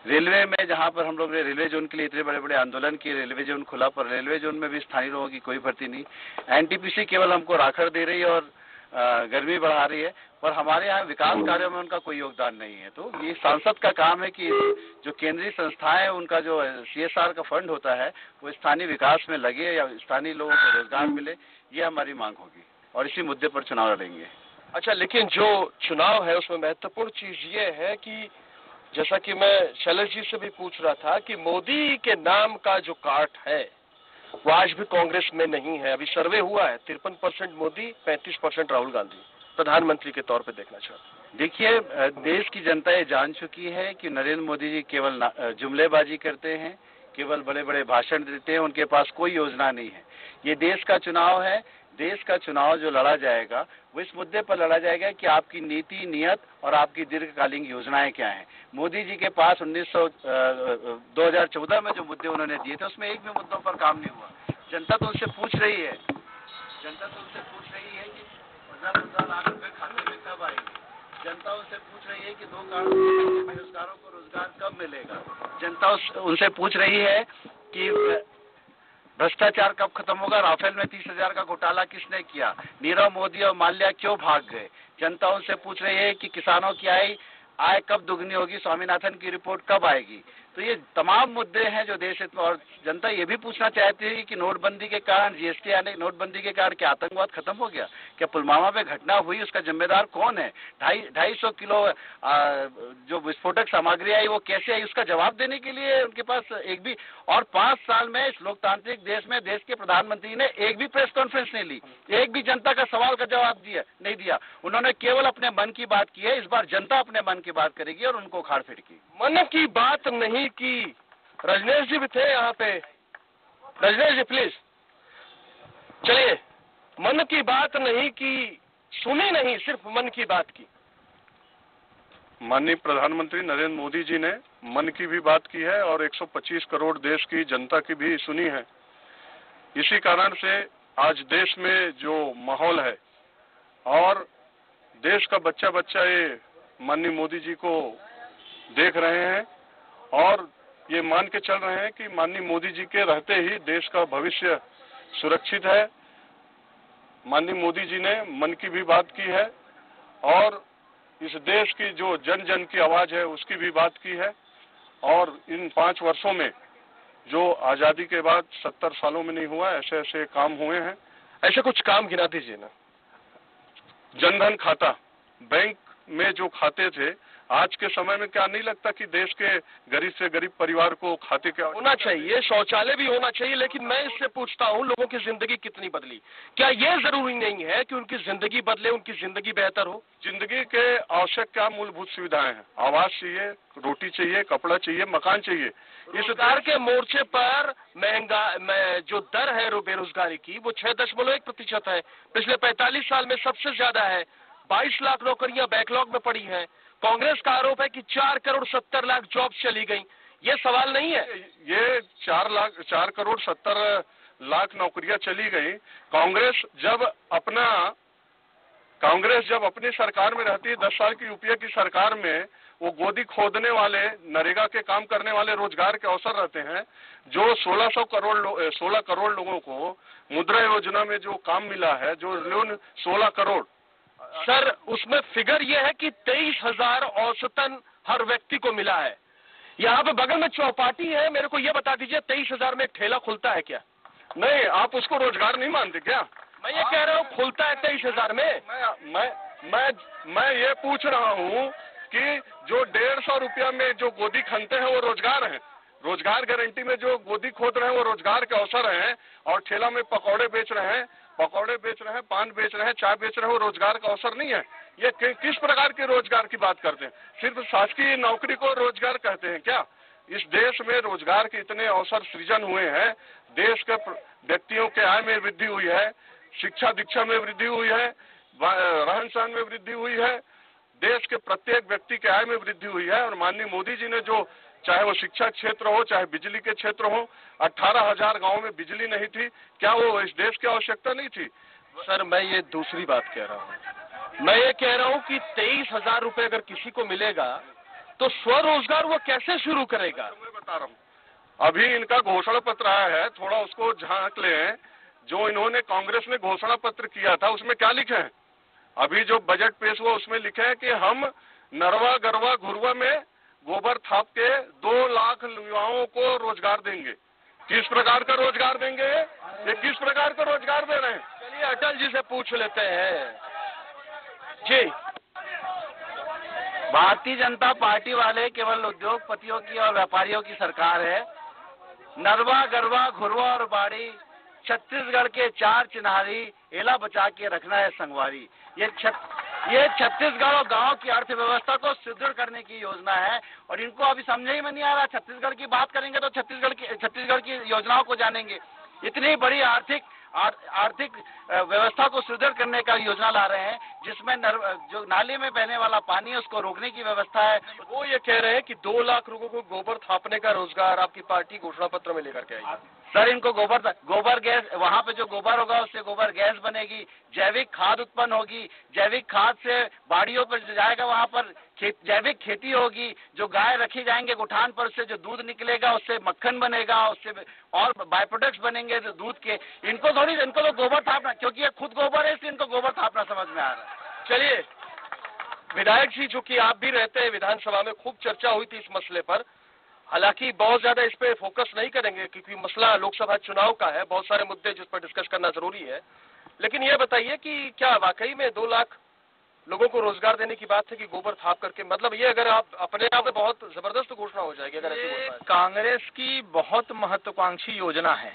रेलवे में जहाँ पर हम लोग ने रेलवे जोन के लिए इतने बड़े बड़े आंदोलन किए, रेलवे जोन खुला, पर रेलवे जोन में भी स्थानीय लोगों की कोई भर्ती नहीं। एनटीपीसी केवल हमको राखड़ दे रही है और गर्मी बढ़ा रही है, पर हमारे यहाँ विकास कार्यों में उनका कोई योगदान नहीं है। तो ये सांसद का काम है कि जो केंद्रीय संस्थाएं हैं उनका जो CSR का फंड होता है वो स्थानीय विकास में लगे या स्थानीय लोगों को रोजगार मिले, ये हमारी मांग होगी और इसी मुद्दे पर चुनाव लड़ेंगे। अच्छा, लेकिन जो चुनाव है उसमें महत्वपूर्ण चीज ये है कि जैसा कि मैं शैलेश जी से भी पूछ रहा था कि मोदी के नाम का जो कार्ड है वो आज भी कांग्रेस में नहीं है। अभी सर्वे हुआ है 53% मोदी, 35% राहुल गांधी प्रधानमंत्री के तौर पे देखना चाहते। देखिए, देश की जनता ये जान चुकी है कि नरेंद्र मोदी जी केवल जुमलेबाजी करते हैं, केवल बड़े बड़े भाषण देते हैं, उनके पास कोई योजना नहीं है। ये देश का चुनाव है, देश का चुनाव जो लड़ा जाएगा वो इस मुद्दे पर लड़ा जाएगा कि आपकी नीति, नियत और आपकी दीर्घकालीन योजनाएं क्या हैं। मोदी जी के पास 2014 में जो मुद्दे उन्होंने दिए थे उसमें एक भी मुद्दों पर काम नहीं हुआ। जनता तो उनसे पूछ रही है, कि 15 लाख रुपए खाते में कब आएंगे। जनता उनसे पूछ रही है कि 2 करोड़ बेरोजगारों को रोजगार कब मिलेगा। जनता उनसे पूछ रही है कि भ्रष्टाचार कब खत्म होगा, राफेल में 30,000 का घोटाला किसने किया, नीरव मोदी और माल्या क्यों भाग गए। जनता उनसे पूछ रही है कि किसानों की आय कब दुगनी होगी, स्वामीनाथन की रिपोर्ट कब आएगी। तो ये तमाम मुद्दे हैं जो देश हित में, और जनता ये भी पूछना चाहती है कि नोटबंदी के कारण, जीएसटी आने, नोटबंदी के कारण क्या आतंकवाद खत्म हो गया, क्या पुलवामा में घटना हुई, उसका जिम्मेदार कौन है, 250 किलो जो विस्फोटक सामग्री आई वो कैसे आई, उसका जवाब देने के लिए उनके पास एक भी, और 5 साल में इस लोकतांत्रिक देश में देश के प्रधानमंत्री ने एक भी प्रेस कॉन्फ्रेंस नहीं ली, एक भी जनता का सवाल का जवाब नहीं दिया। उन्होंने केवल अपने मन की बात की है। इस बार जनता अपने मन की बात करेगी और उनको उखाड़ फेंकेगी। मन की बात नहीं की। रजनेश जी भी थे यहाँ पे। रजनेश जी प्लीज चलिए। मन की बात नहीं की, सुनी नहीं, सिर्फ मन की बात की। माननीय प्रधानमंत्री नरेंद्र मोदी जी ने मन की भी बात की है और 125 करोड़ देश की जनता की भी सुनी है। इसी कारण से आज देश में जो माहौल है और देश का बच्चा बच्चा ये माननीय मोदी जी को देख रहे हैं और ये मान के चल रहे हैं कि माननीय मोदी जी के रहते ही देश का भविष्य सुरक्षित है। माननीय मोदी जी ने मन की भी बात की है और इस देश की जो जन जन की आवाज है उसकी भी बात की है। और इन 5 वर्षों में जो आजादी के बाद 70 सालों में नहीं हुआ, ऐसे ऐसे काम हुए हैं। ऐसे कुछ काम गिना दीजिए ना। जनधन खाता, बैंक में जो खाते थे, आज के समय में क्या नहीं लगता कि देश के गरीब से गरीब परिवार को खाते क्या होना चाहिए, शौचालय भी होना चाहिए। लेकिन मैं इससे पूछता हूँ, लोगों की जिंदगी कितनी बदली? क्या ये जरूरी नहीं है कि उनकी जिंदगी बदले, उनकी जिंदगी बेहतर हो? जिंदगी के आवश्यक क्या मूलभूत सुविधाएं हैं? आवास चाहिए, रोटी चाहिए, कपड़ा चाहिए, मकान चाहिए। इस सरकार के मोर्चे पर जो दर है बेरोजगारी की वो 6.1% है। पिछले 45 साल में सबसे ज्यादा है। 22 लाख नौकरियां बैकलॉग में पड़ी हैं। कांग्रेस का आरोप है कि 4,70,00,000 जॉब चली गई। ये सवाल नहीं है। ये 4,70,00,000 नौकरियां चली गई। कांग्रेस जब अपनी सरकार में रहती है, 10 साल की यूपीए की सरकार में, वो गोदी खोदने वाले, नरेगा के काम करने वाले रोजगार के अवसर रहते हैं। जो 16 करोड़ लोगों को मुद्रा योजना में जो काम मिला है, जो लोन 16 करोड़, सर उसमें फिगर ये है कि 23,000 औसतन हर व्यक्ति को मिला है। यहाँ पे बगल में चौपाटी है, मेरे को ये बता दीजिए 23,000 में एक ठेला खुलता है क्या? नहीं, आप उसको रोजगार नहीं मानते क्या? मैं ये कह रहा हूँ खुलता है 23,000 में। मैं ये पूछ रहा हूँ कि जो 150 रुपया में जो गोदी खनते हैं वो रोजगार है। रोजगार गारंटी में जो गोदी खोद रहे हैं वो रोजगार के अवसर हैं। और ठेला में पकौड़े बेच रहे हैं, पान बेच रहे हैं, चाय बेच रहे हैं, वो रोजगार का अवसर नहीं है। ये किस प्रकार के रोजगार की बात करते हैं? सिर्फ शासकीय नौकरी को रोजगार कहते हैं क्या? इस देश में रोजगार के इतने अवसर सृजन हुए हैं। देश के व्यक्तियों के आय में वृद्धि हुई है, शिक्षा दीक्षा में वृद्धि हुई है, रहन सहन में वृद्धि हुई है, देश के प्रत्येक व्यक्ति के आय में वृद्धि हुई है। और माननीय मोदी जी ने जो चाहे वो शिक्षा क्षेत्र हो, चाहे बिजली के क्षेत्र हो। 18,000 गाँव में बिजली नहीं थी, क्या वो इस देश की आवश्यकता नहीं थी? सर मैं ये दूसरी बात कह रहा हूँ, मैं ये कह रहा हूँ कि 23,000 रुपए अगर किसी को मिलेगा तो स्वरोजगार वो कैसे शुरू करेगा? मैं बता रहा हूँ, अभी इनका घोषणा पत्र आया है, थोड़ा उसको झांक लें। जो इन्होंने कांग्रेस ने घोषणा पत्र किया था उसमें क्या लिखे हैं? अभी जो बजट पेश हुआ उसमें लिखे हैं कि हम नरवा गरवा घुरवा में गोबर थाप के 2 लाख युवाओं को रोजगार देंगे। किस प्रकार का रोजगार देंगे? ये किस प्रकार का रोजगार दे रहे हैं? चलिए अटल जी से पूछ लेते हैं। जी, भारतीय जनता पार्टी वाले केवल उद्योगपतियों की और व्यापारियों की सरकार है। नरवा गरवा घुरवा और बाड़ी, छत्तीसगढ़ के 4 चिन्हारी, एला बचा के रखना है संगवारी। ये छत्तीसगढ़ और गांव की अर्थव्यवस्था को सुदृढ़ करने की योजना है और इनको अभी समझ ही में नहीं आ रहा। छत्तीसगढ़ की बात करेंगे तो छत्तीसगढ़ की योजनाओं को जानेंगे। इतनी बड़ी आर्थिक व्यवस्था को सुदृढ़ करने का योजना ला रहे हैं जिसमें जो नाले में बहने वाला पानी है उसको रोकने की व्यवस्था है। वो ये कह रहे हैं कि 2 लाख लोगों को गोबर थापने का रोजगार आपकी पार्टी घोषणा पत्र में लेकर के आई। सर इनको गोबर गैस, वहाँ पे जो गोबर होगा उससे गोबर गैस बनेगी, जैविक खाद उत्पन्न होगी, जैविक खाद से बाड़ियों पर जाएगा, वहाँ पर जैविक खेती होगी। जो गाय रखी जाएंगे गुठान पर, उससे जो दूध निकलेगा उससे मक्खन बनेगा, उससे और बाय प्रोडक्ट्स बनेंगे दूध के। इनको तो गोबर थापना, क्योंकि ये खुद गोबर है इसलिए इनको गोबर थापना समझ में आ रहा है। चलिए विधायक जी, चूंकि आप भी रहते हैं विधानसभा में, खूब चर्चा हुई थी इस मसले पर। हालांकि बहुत ज्यादा इस पे फोकस नहीं करेंगे क्योंकि मसला लोकसभा चुनाव का है, बहुत सारे मुद्दे जिस पर डिस्कस करना जरूरी है। लेकिन ये बताइए कि क्या वाकई में 2 लाख लोगों को रोजगार देने की बात है कि गोबर थाप करके? मतलब ये अगर आप अपने आप में बहुत जबरदस्त घोषणा हो जाएगी अगर ऐसी घोषणा है। कांग्रेस की बहुत महत्वाकांक्षी योजना है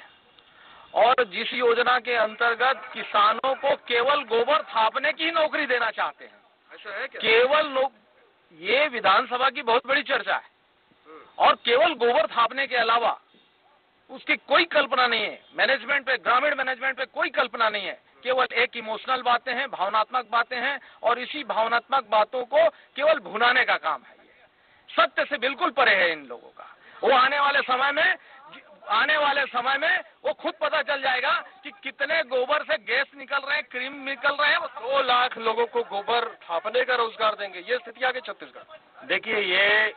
और जिस योजना के अंतर्गत किसानों को केवल गोबर थापने की नौकरी देना चाहते हैं। ऐसा है क्या? केवल लोग, ये विधानसभा की बहुत बड़ी चर्चा है और केवल गोबर थापने के अलावा उसकी कोई कल्पना नहीं है। मैनेजमेंट पे, ग्रामीण मैनेजमेंट पे कोई कल्पना नहीं है। केवल एक इमोशनल बातें हैं, भावनात्मक बातें हैं और इसी भावनात्मक बातों को केवल भुनाने का काम है। ये सत्य से बिल्कुल परे है इन लोगों का। वो आने वाले समय में वो खुद पता चल जाएगा कि कितने गोबर से गैस निकल रहे हैं, क्रीम निकल रहे हैं। 2 लाख लोगों को गोबर थापने का रोजगार देंगे, ये स्थिति आगे छत्तीसगढ़। देखिए, ये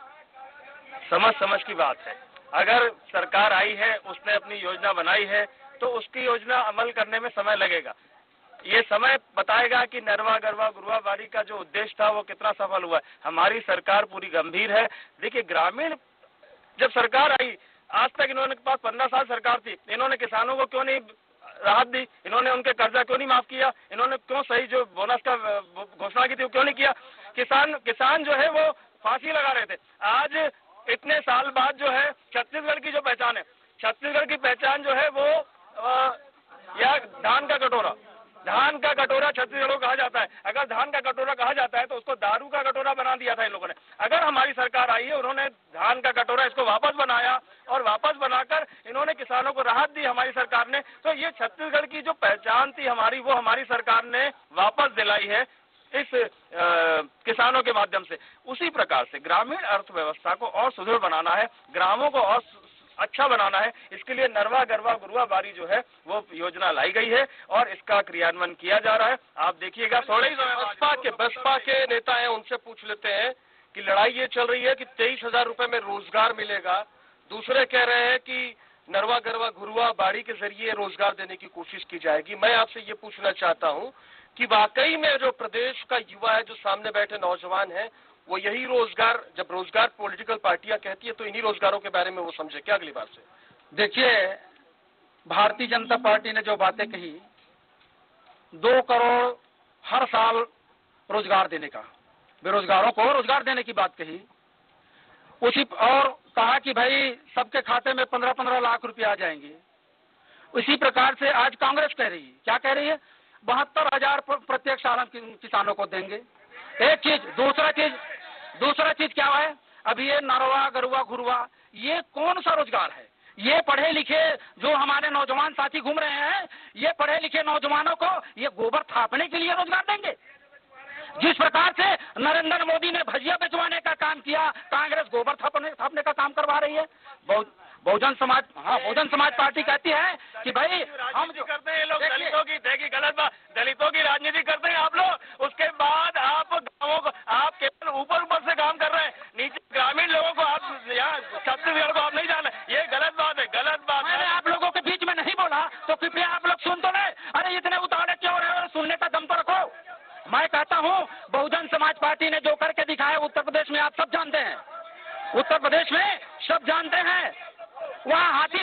समझ की बात है। अगर सरकार आई है, उसने अपनी योजना बनाई है तो उसकी योजना अमल करने में समय लगेगा। ये समय बताएगा कि नरवा गरवा गुरवा बाड़ी का जो उद्देश्य था वो कितना सफल हुआ है। हमारी सरकार पूरी गंभीर है। देखिए, ग्रामीण जब सरकार आई, आज तक इन्होंने पास 15 साल सरकार थी, इन्होंने किसानों को क्यों नहीं राहत दी? इन्होंने उनके कर्जा क्यों नहीं माफ किया? इन्होंने क्यों सही जो बोनस का घोषणा की थी वो क्यों नहीं किया? किसान जो है वो फांसी लगा रहे थे। आज इतने साल बाद जो है छत्तीसगढ़ की जो पहचान है, छत्तीसगढ़ की पहचान जो है वो या धान का कटोरा छत्तीसगढ़ को कहा जाता है। अगर धान का कटोरा कहा जाता है तो उसको दारू का कटोरा बना दिया था इन लोगों ने। अगर हमारी सरकार आई है, उन्होंने धान का कटोरा इसको वापस बनाया और वापस बनाकर इन्होंने किसानों को राहत दी हमारी सरकार ने। तो ये छत्तीसगढ़ की जो पहचान थी हमारी, वो हमारी सरकार ने वापस दिलाई है इस किसानों के माध्यम से। उसी प्रकार से ग्रामीण अर्थव्यवस्था को और सुदृढ़ बनाना है, ग्रामों को और अच्छा बनाना है। इसके लिए नरवा गरवा गुरवा बाड़ी जो है वो योजना लाई गई है और इसका क्रियान्वयन किया जा रहा है। आप देखिएगा। थोड़े ही बसपा के नेता हैं, उनसे पूछ लेते हैं कि लड़ाई ये चल रही है कि 23,000 रुपए में रोजगार मिलेगा, दूसरे कह रहे हैं कि नरवा गरवा घुरवा बाड़ी के जरिए रोजगार देने की कोशिश की जाएगी। मैं आपसे ये पूछना चाहता हूँ कि वाकई में जो प्रदेश का युवा है, जो सामने बैठे नौजवान है, वो यही रोजगार, जब रोजगार पॉलिटिकल पार्टियां कहती है तो इन्हीं रोजगारों के बारे में वो समझे क्या अगली बार से? देखिए, भारतीय जनता पार्टी ने जो बातें कही, 2 करोड़ हर साल रोजगार देने का, बेरोजगारों को रोजगार देने की बात कही, उसी और कहा कि भाई सबके खाते में 15-15 लाख रुपए आ जाएंगे। उसी प्रकार से आज कांग्रेस कह रही है, क्या कह रही है? 72,000 प्रत्येक साल किसानों को देंगे। एक चीज। दूसरा चीज क्या है? अभी ये नरवा गरुआ घुरवा, ये कौन सा रोजगार है? ये पढ़े लिखे जो हमारे नौजवान साथी घूम रहे हैं, ये पढ़े लिखे नौजवानों को ये गोबर थापने के लिए रोजगार देंगे? जिस प्रकार से नरेंद्र मोदी ने भजिया बेचवाने का काम किया, कांग्रेस गोबर थापने का काम करवा रही है। बहुजन समाज पार्टी कहती है कि भाई हम जो करते हैं लोग दलितों की, देखिए गलत बात, दलितों की राजनीति करते हैं आप लोग। उसके बाद आप गाँवों को, आप केवल ऊपर से काम कर रहे हैं, नीचे ग्रामीण लोगों को आप यहाँ छत्तीसगढ़ को आप नहीं जाना। ये गलत बात है, गलत बात है। मैंने आप लोगों के बीच में नहीं बोला तो कृपया आप लोग सुन तो ले। अरे इतने उतावले क्यों रहे हो? सुनने का दम तो रखो। मैं कहता हूँ बहुजन समाज पार्टी ने जो करके दिखाया उत्तर प्रदेश में आप सब जानते हैं, उत्तर प्रदेश में सब जानते हैं। वहाँ हाथी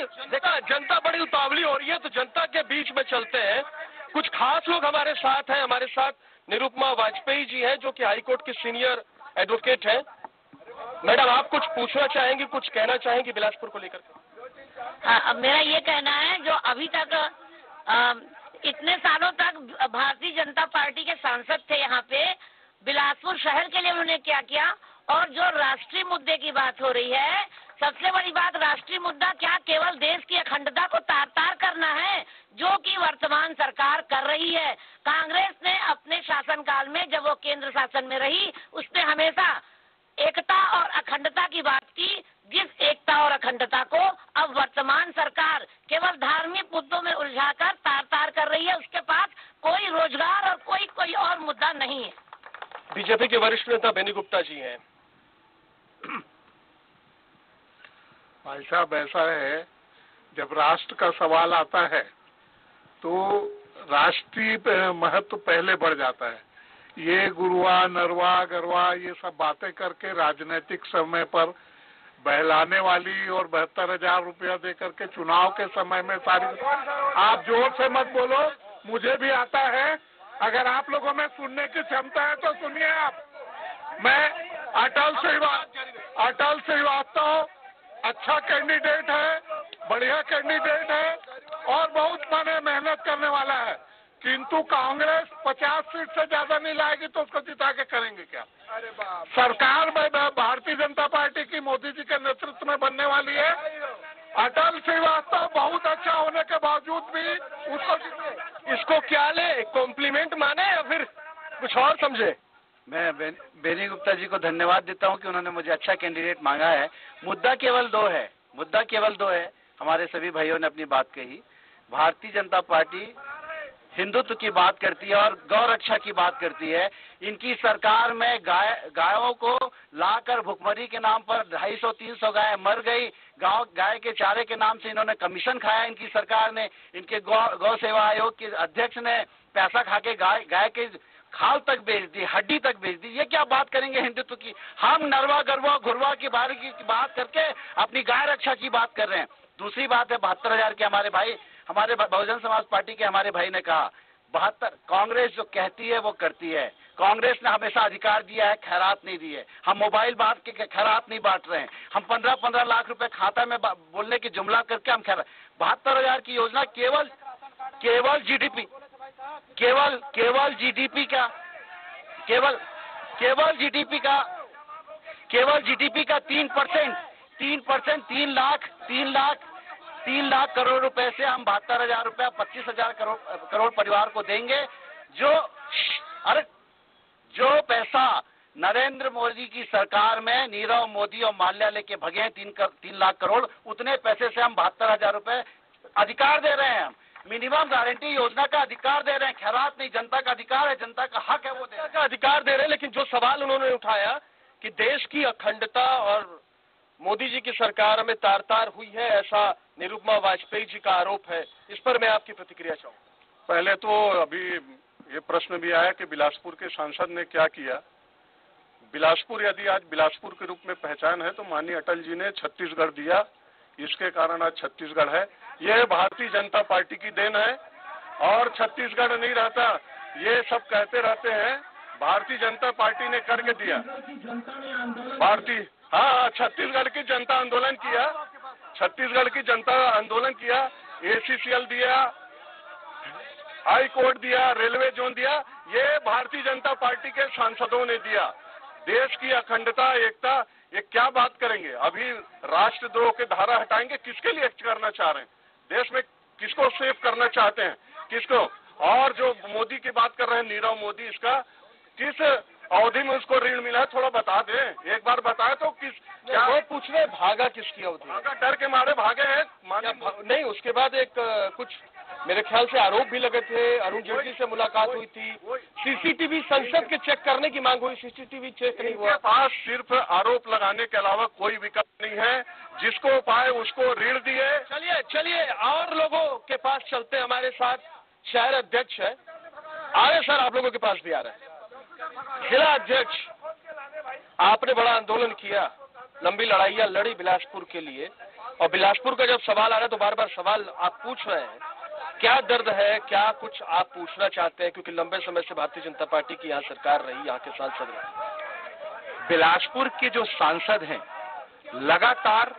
जनता बड़ी उतावली हो रही है, तो जनता के बीच में चलते हैं। कुछ खास लोग हमारे साथ हैं। हमारे साथ निरुपमा वाजपेयी जी हैं, जो कि हाईकोर्ट की सीनियर एडवोकेट हैं। मैडम, आप कुछ पूछना चाहेंगी, कुछ कहना चाहेंगी बिलासपुर को लेकर? अब मेरा ये कहना है, जो अभी तक इतने सालों तक भारतीय जनता पार्टी के सांसद थे यहाँ पे, बिलासपुर शहर के लिए उन्होंने क्या किया, और जो राष्ट्रीय मुद्दे की बात हो रही है, सबसे बड़ी बात, राष्ट्रीय मुद्दा क्या केवल देश की अखंडता को तार-तार करना है, जो कि वर्तमान सरकार कर रही है। कांग्रेस ने अपने शासनकाल में, जब वो केंद्र शासन में रही, उसने हमेशा एकता और अखंडता की बात की, जिस एकता और अखंडता को अब वर्तमान सरकार केवल धार्मिक मुद्दों में उलझाकर तार-तार कर रही है। उसके पास कोई रोजगार और कोई और मुद्दा नहीं है। बीजेपी के वरिष्ठ नेता बेनी गुप्ता जी हैं। भाई साहब, ऐसा है, जब राष्ट्र का सवाल आता है तो राष्ट्रीय महत्व पहले बढ़ जाता है। ये गुरुआ नरवा गरवा ये सब बातें करके राजनीतिक समय पर बहलाने वाली, और 72,000 रुपया दे करके चुनाव के समय में सारी, आप जोर से मत बोलो, मुझे भी आता है। अगर आप लोगों में सुनने की क्षमता है तो सुनिए आप। मैं अटल श्रीवास्तव अच्छा कैंडिडेट है, बढ़िया कैंडिडेट है और बहुत मेहनत करने वाला है, किंतु कांग्रेस 50 सीट से ज्यादा नहीं लाएगी तो उसको जिता के करेंगे क्या? सरकार में भारतीय जनता पार्टी की मोदी जी के नेतृत्व में बनने वाली है। अटल श्रीवास्तव बहुत अच्छा होने के बावजूद भी उसको, इसको क्या ले, कॉम्प्लीमेंट माने या फिर कुछ और समझे? मैं बेनी गुप्ता जी को धन्यवाद देता हूं कि उन्होंने मुझे अच्छा कैंडिडेट मांगा है। मुद्दा केवल दो है। हमारे सभी भाइयों ने अपनी बात कही। भारतीय जनता पार्टी हिंदुत्व की बात करती है और गौ रक्षा की बात करती है। इनकी सरकार में गायों को लाकर भुखमरी के नाम पर 250-300 गाय मर गई। गाय के चारे के नाम से इन्होंने कमीशन खाया। इनकी सरकार ने, इनके गौ सेवा आयोग के अध्यक्ष ने पैसा खा के गाय के खाल तक बेच दी, हड्डी तक बेच दी। ये क्या बात करेंगे हिंदुत्व की? हम नरवा गरवा घुरवा की बात करके अपनी गाय रक्षा की बात कर रहे हैं। दूसरी बात है 72,000 के हमारे बहुजन समाज पार्टी के हमारे भाई ने कहा 72, कांग्रेस जो कहती है वो करती है। कांग्रेस ने हमेशा अधिकार दिया है, खैरात नहीं दी है। हम मोबाइल बांट के खैरात नहीं बांट रहे हैं। हम 15-15 लाख रुपए खाता में बोलने की जुमला करके हम खैरात। 72,000 की योजना केवल जीडीपी का 3%, 3 लाख करोड़ रुपए से हम 72,000 रुपया 25,000 करोड़ परिवार को देंगे। जो पैसा नरेंद्र मोदी की सरकार में नीरव मोदी और माल्या लेके भगे हैं 3 लाख करोड़, उतने पैसे से हम 72,000 रुपए अधिकार दे रहे हैं। हम मिनिमम गारंटी योजना का अधिकार दे रहे हैं। खैरात नहीं, जनता का अधिकार है, जनता का हक है, वो का अधिकार दे रहे हैं। लेकिन जो सवाल उन्होंने उठाया कि देश की अखंडता और मोदी जी की सरकार में तार-तार हुई है, ऐसा निरुपमा वाजपेयी जी का आरोप है, इस पर मैं आपकी प्रतिक्रिया चाहूँ। पहले तो अभी ये प्रश्न भी आया कि बिलासपुर के सांसद ने क्या किया। बिलासपुर यदि आज बिलासपुर के रूप में पहचान है तो माननीय अटल जी ने छत्तीसगढ़ दिया, इसके कारण आज छत्तीसगढ़ है। ये भारतीय जनता पार्टी की देन है और छत्तीसगढ़ नहीं रहता। ये सब कहते रहते हैं भारतीय जनता पार्टी ने करके दिया। छत्तीसगढ़ की जनता आंदोलन किया, ACCL दिया, हाई कोर्ट दिया, रेलवे जोन दिया, ये भारतीय जनता पार्टी के सांसदों ने दिया। देश की अखंडता, एकता, ये क्या बात करेंगे? अभी राष्ट्रद्रोह के धारा हटाएंगे, किसके लिए करना चाह रहे हैं? देश में किसको सेव करना चाहते हैं, किसको? और जो मोदी की बात कर रहे हैं, नीरव मोदी, इसका किस अवधि में उसको ऋण मिला है, थोड़ा बता दे, एक बार बताए तो क्या वो पूछने भागा किसकी अवधि? डर के मारे भागे हैं नहीं, उसके बाद एक कुछ मेरे ख्याल से आरोप भी लगे थे। अरुण जेटली से मुलाकात हुई थी, सीसीटीवी संसद के चेक करने की मांग हुई, सीसीटीवी चेक नहीं हुआ। पास सिर्फ आरोप लगाने के अलावा कोई विकल्प नहीं है, जिसको पाए उसको ऋण दिए। चलिए और लोगों के पास चलते हैं। हमारे साथ शहर अध्यक्ष है, आ रहे सर, आप लोगों के पास भी आ रहे हैं। जिला अध्यक्ष, आपने बड़ा आंदोलन किया, लंबी लड़ाइयां लड़ी बिलासपुर के लिए, और बिलासपुर का जब सवाल आ रहा है तो बार बार सवाल आप पूछ रहे हैं। क्या दर्द है, क्या कुछ आप पूछना चाहते हैं? क्योंकि लंबे समय से भारतीय जनता पार्टी की यहाँ सरकार रही, यहाँ के सांसद रहे। बिलासपुर के जो सांसद हैं, लगातार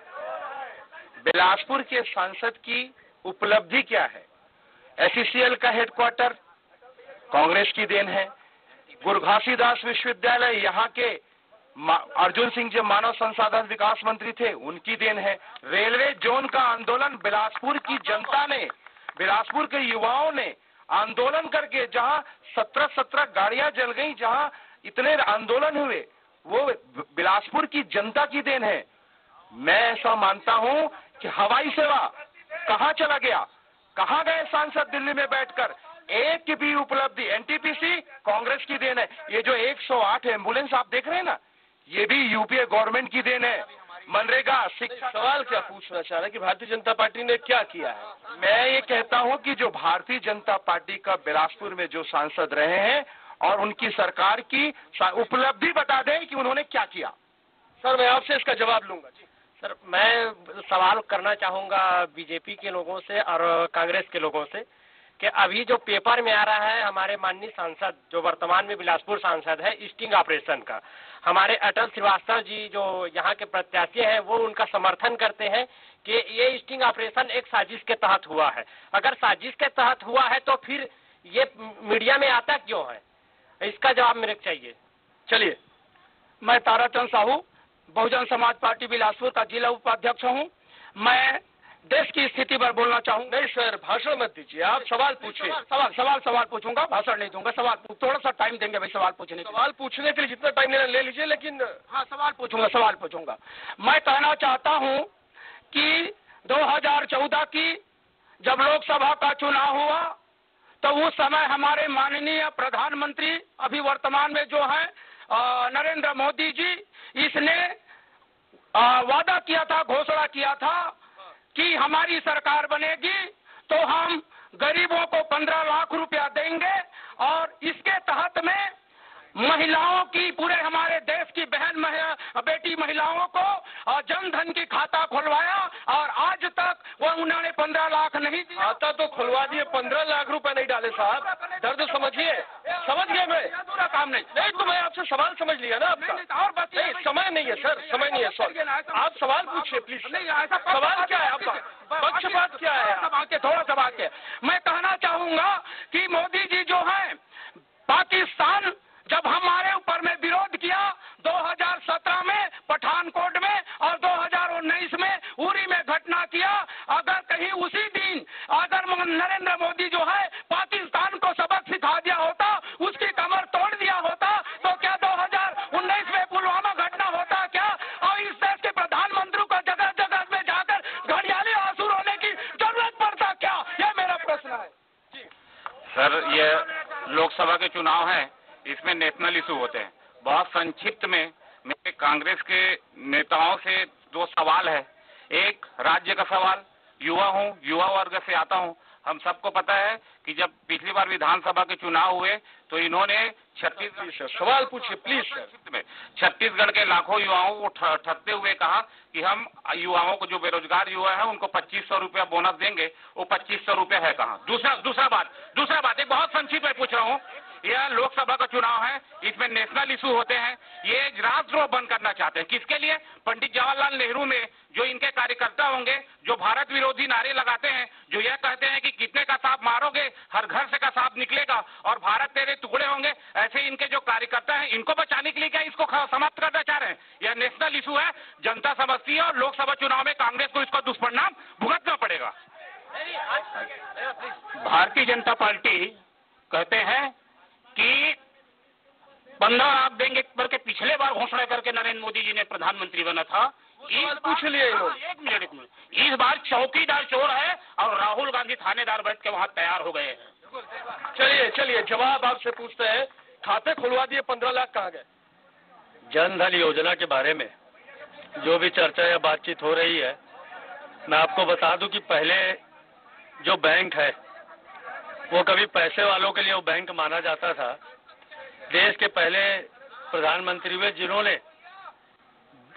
बिलासपुर के सांसद की उपलब्धि क्या है? एसईसीएल का हेडक्वार्टर कांग्रेस की देन है, गुरु घासीदास विश्वविद्यालय यहाँ के अर्जुन सिंह जो मानव संसाधन विकास मंत्री थे उनकी देन है, रेलवे जोन का आंदोलन बिलासपुर की जनता ने, बिलासपुर के युवाओं ने आंदोलन करके जहां 17 गाड़ियां जल गई, जहां इतने आंदोलन हुए, वो बिलासपुर की जनता की देन है। मैं ऐसा मानता हूं कि हवाई सेवा कहां चला गया, कहां गए सांसद दिल्ली में बैठकर? एक भी उपलब्धि, एनटीपीसी कांग्रेस की देन है। ये जो 108 एम्बुलेंस आप देख रहे हैं ना, ये भी यूपीए गवर्नमेंट की देन है। मनरेगा, शिक्षा। सवाल क्या पूछना चाह रहे हैं कि भारतीय जनता पार्टी ने क्या किया है? मैं ये कहता हूं कि जो भारतीय जनता पार्टी का बिलासपुर में जो सांसद रहे हैं और उनकी सरकार की उपलब्धि बता दें कि उन्होंने क्या किया। सर, मैं आपसे इसका जवाब लूंगा। जी सर, मैं सवाल करना चाहूंगा बीजेपी के लोगों से और कांग्रेस के लोगों से कि अभी जो पेपर में आ रहा है, हमारे माननीय सांसद जो वर्तमान में बिलासपुर सांसद है, स्टिंग ऑपरेशन का, हमारे अटल श्रीवास्तव जी जो यहाँ के प्रत्याशी हैं वो उनका समर्थन करते हैं कि ये स्टिंग ऑपरेशन एक साजिश के तहत हुआ है। अगर साजिश के तहत हुआ है तो फिर ये मीडिया में आता क्यों है? इसका जवाब मेरे को चाहिए। चलिए, मैं ताराचंद साहू, बहुजन समाज पार्टी बिलासपुर का जिला उपाध्यक्ष हूँ। मैं देश की स्थिति पर बोलना चाहूंगा। नहीं सर, भाषण मत दीजिए, आप सवाल पूछिए। सवाल पूछूंगा, भाषण नहीं दूंगा। थोड़ा सा टाइम देंगे भाई सवाल पूछने के। सवाल पूछने के लिए जितना टाइम लेना ले लीजिए, लेकिन हाँ, सवाल पूछूंगा। मैं कहना चाहता हूं कि 2014 की जब लोकसभा का चुनाव हुआ तो उस समय हमारे माननीय प्रधानमंत्री अभी वर्तमान में जो है नरेंद्र मोदी जी, इसने वादा किया था, घोषणा किया था कि हमारी सरकार बनेगी तो हम गरीबों को 15 लाख रुपया देंगे, और इसके तहत में महिलाओं की, पूरे हमारे देश की बेटी महिलाओं को जनधन की खाता खुलवाया, और आज तक वो उन्होंने 15 लाख नहीं दिया। खाता तो खुलवा दिए, 15 लाख रुपए नहीं डाले साहब। दर्द समझिए, समझ गए। मैं पूरा काम नहीं तो मैं आपसे सवाल समझ लिया ना आपका। और बात नहीं, समय नहीं है सर, समय नहीं है। सर, आप सवाल पूछिए प्लीज। सवाल क्या है आपका? पक्षपात क्या है? थोड़ा सा बात है। मैं कहना चाहूंगा कि मोदी जी जो है, पाकिस्तान जब हमारे ऊपर में विरोध किया 2017 में पठानकोट में और 2019 में उरी में घटना किया, अगर कहीं उसी दिन अगर नरेंद्र मोदी जो है पाकिस्तान को सबक सिखा दिया होता, उसकी कमर तोड़ दिया होता, तो क्या 2019 में पुलवामा घटना होता क्या? और इस देश के प्रधानमंत्री को जगह जगह में जाकर घड़ियाली आंसू रोने की जरूरत पड़ता क्या? ये मेरा प्रश्न है। सर, ये लोकसभा के चुनाव हैं, इसमें नेशनल इशू होते हैं। बहुत संक्षिप्त में मेरे कांग्रेस के नेताओं से 2 सवाल है। एक राज्य का सवाल, युवा हूँ, युवा वर्ग से आता हूँ। हम सबको पता है कि जब पिछली बार विधानसभा के चुनाव हुए तो इन्होंने सवाल पूछिए प्लीज। में छत्तीसगढ़ के लाखों युवाओं को ठगते हुए कहा कि हम युवाओं को, जो बेरोजगार युवा है उनको 2500 रुपया बोनस देंगे। वो 2500 रुपया है कहाँ? दूसरा बात एक बहुत संक्षिप्त में पूछ रहा हूँ। यह लोकसभा का चुनाव है, इसमें नेशनल इशू होते हैं, ये राष्ट्रद्रोह बंद करना चाहते हैं। किसके लिए? पंडित जवाहरलाल नेहरू ने, जो इनके कार्यकर्ता होंगे, जो भारत विरोधी नारे लगाते हैं, जो यह कहते हैं कि कितने का सांप मारोगे हर घर से का सांप निकलेगा और भारत तेरे टुकड़े होंगे, ऐसे इनके जो कार्यकर्ता हैं, इनको बचाने के लिए क्या इसको समाप्त करना चाह रहे हैं? यह नेशनल इशू है, जनता समझती है, और लोकसभा चुनाव में कांग्रेस को इसका दुष्परिणाम भुगतना पड़ेगा। भारतीय जनता पार्टी कहते हैं कि 15 लाख देंगे करके पिछले बार घोषणा करके नरेंद्र मोदी जी ने प्रधानमंत्री बना था। पूछ लिए एक मिनट, इस बार चौकीदार चोर है और राहुल गांधी थानेदार बैठ के वहाँ तैयार हो गए हैं। चलिए जवाब आपसे पूछते हैं, खाते खुलवा दिए, 15 लाख कहाँ गए? जन धन योजना के बारे में जो भी चर्चा या बातचीत हो रही है, मैं आपको बता दूं कि पहले जो बैंक है वो कभी पैसे वालों के लिए वो बैंक माना जाता था। देश के पहले प्रधानमंत्री हुए जिन्होंने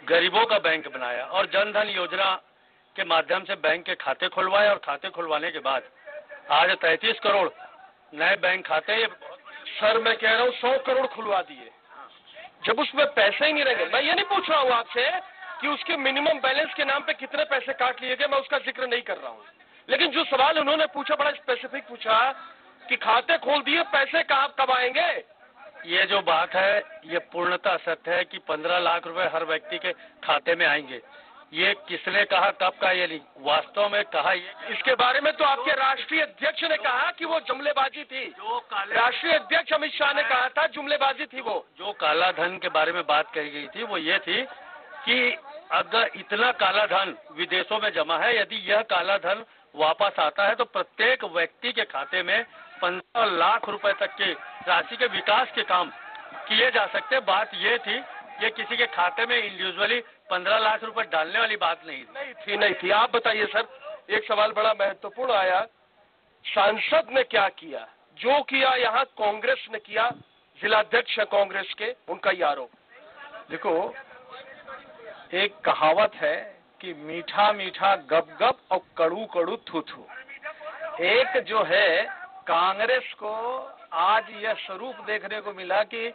गरीबों का बैंक बनाया और जन धन योजना के माध्यम से बैंक के खाते खुलवाए और खाते खुलवाने के बाद आज 33 करोड़ नए बैंक खाते। सर मैं कह रहा हूँ 100 करोड़ खुलवा दिए, जब उसमें पैसे ही नहीं रहेंगे। मैं ये नहीं पूछ रहा हूँ आपसे कि उसके मिनिमम बैलेंस के नाम पे कितने पैसे काट लिए गए, मैं उसका जिक्र नहीं कर रहा हूँ, लेकिन जो सवाल उन्होंने पूछा बड़ा स्पेसिफिक पूछा कि खाते खोल दिए, पैसे कब आएंगे। ये जो बात है ये पूर्णतः सत्य है कि 15 लाख रुपए हर व्यक्ति के खाते में आएंगे। ये किसने कहा, कब कहा, ये नहीं, वास्तव में कहा ये। इसके बारे में तो आपके राष्ट्रीय अध्यक्ष ने कहा कि वो जुमलेबाजी थी। राष्ट्रीय अध्यक्ष अमित शाह ने कहा था जुमलेबाजी थी। वो जो काला धन के बारे में बात कही गई थी वो ये थी कि अगर इतना काला धन विदेशों में जमा है, यदि यह काला धन वापस आता है तो प्रत्येक व्यक्ति के खाते में 15 लाख रुपए तक की राशि के विकास के काम किए जा सकते। बात ये थी, ये किसी के खाते में इंडिविजुअली 15 लाख रुपए डालने वाली बात नहीं थी। आप बताइए सर, एक सवाल बड़ा महत्वपूर्ण आया, सांसद ने क्या किया? जो किया यहाँ कांग्रेस ने किया, जिलाध्यक्ष कांग्रेस के, उनका ये आरोप। देखो, एक कहावत है कि मीठा मीठा गप गप और कड़ू कड़ू थू थू। एक जो है कांग्रेस को आज यह स्वरूप देखने को मिला कि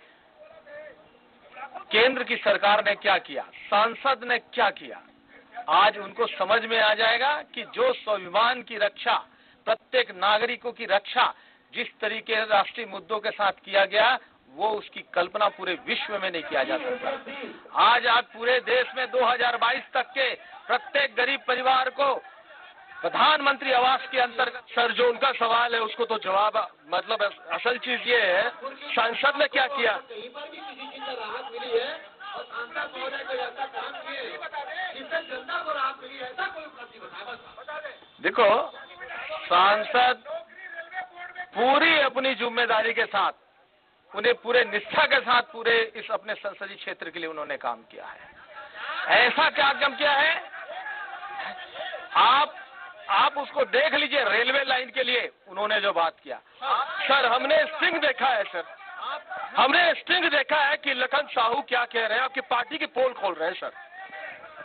केंद्र की सरकार ने क्या किया, सांसद ने क्या किया। आज उनको समझ में आ जाएगा कि जो स्वाभिमान की रक्षा, प्रत्येक नागरिकों की रक्षा जिस तरीके राष्ट्रीय मुद्दों के साथ किया गया, वो उसकी कल्पना पूरे विश्व में नहीं किया जा सकता। आज आप पूरे देश में 2022 तक के प्रत्येक गरीब परिवार को प्रधानमंत्री आवास के अंतर्गत। सर जो उनका सवाल है उसको तो जवाब, मतलब असल चीज ये है सांसद ने क्या किया। देखो, सांसद पूरी अपनी जिम्मेदारी के साथ, उन्हें पूरे निष्ठा के साथ पूरे इस अपने संसदीय क्षेत्र के लिए उन्होंने काम किया है। ऐसा क्या काम किया है, आप उसको देख लीजिए। रेलवे लाइन के लिए उन्होंने जो बात किया, सर हमने स्टिंग देखा है। सर हमने स्टिंग देखा है कि लखन साहू क्या कह रहे हैं, आपकी पार्टी की पोल खोल रहे हैं। सर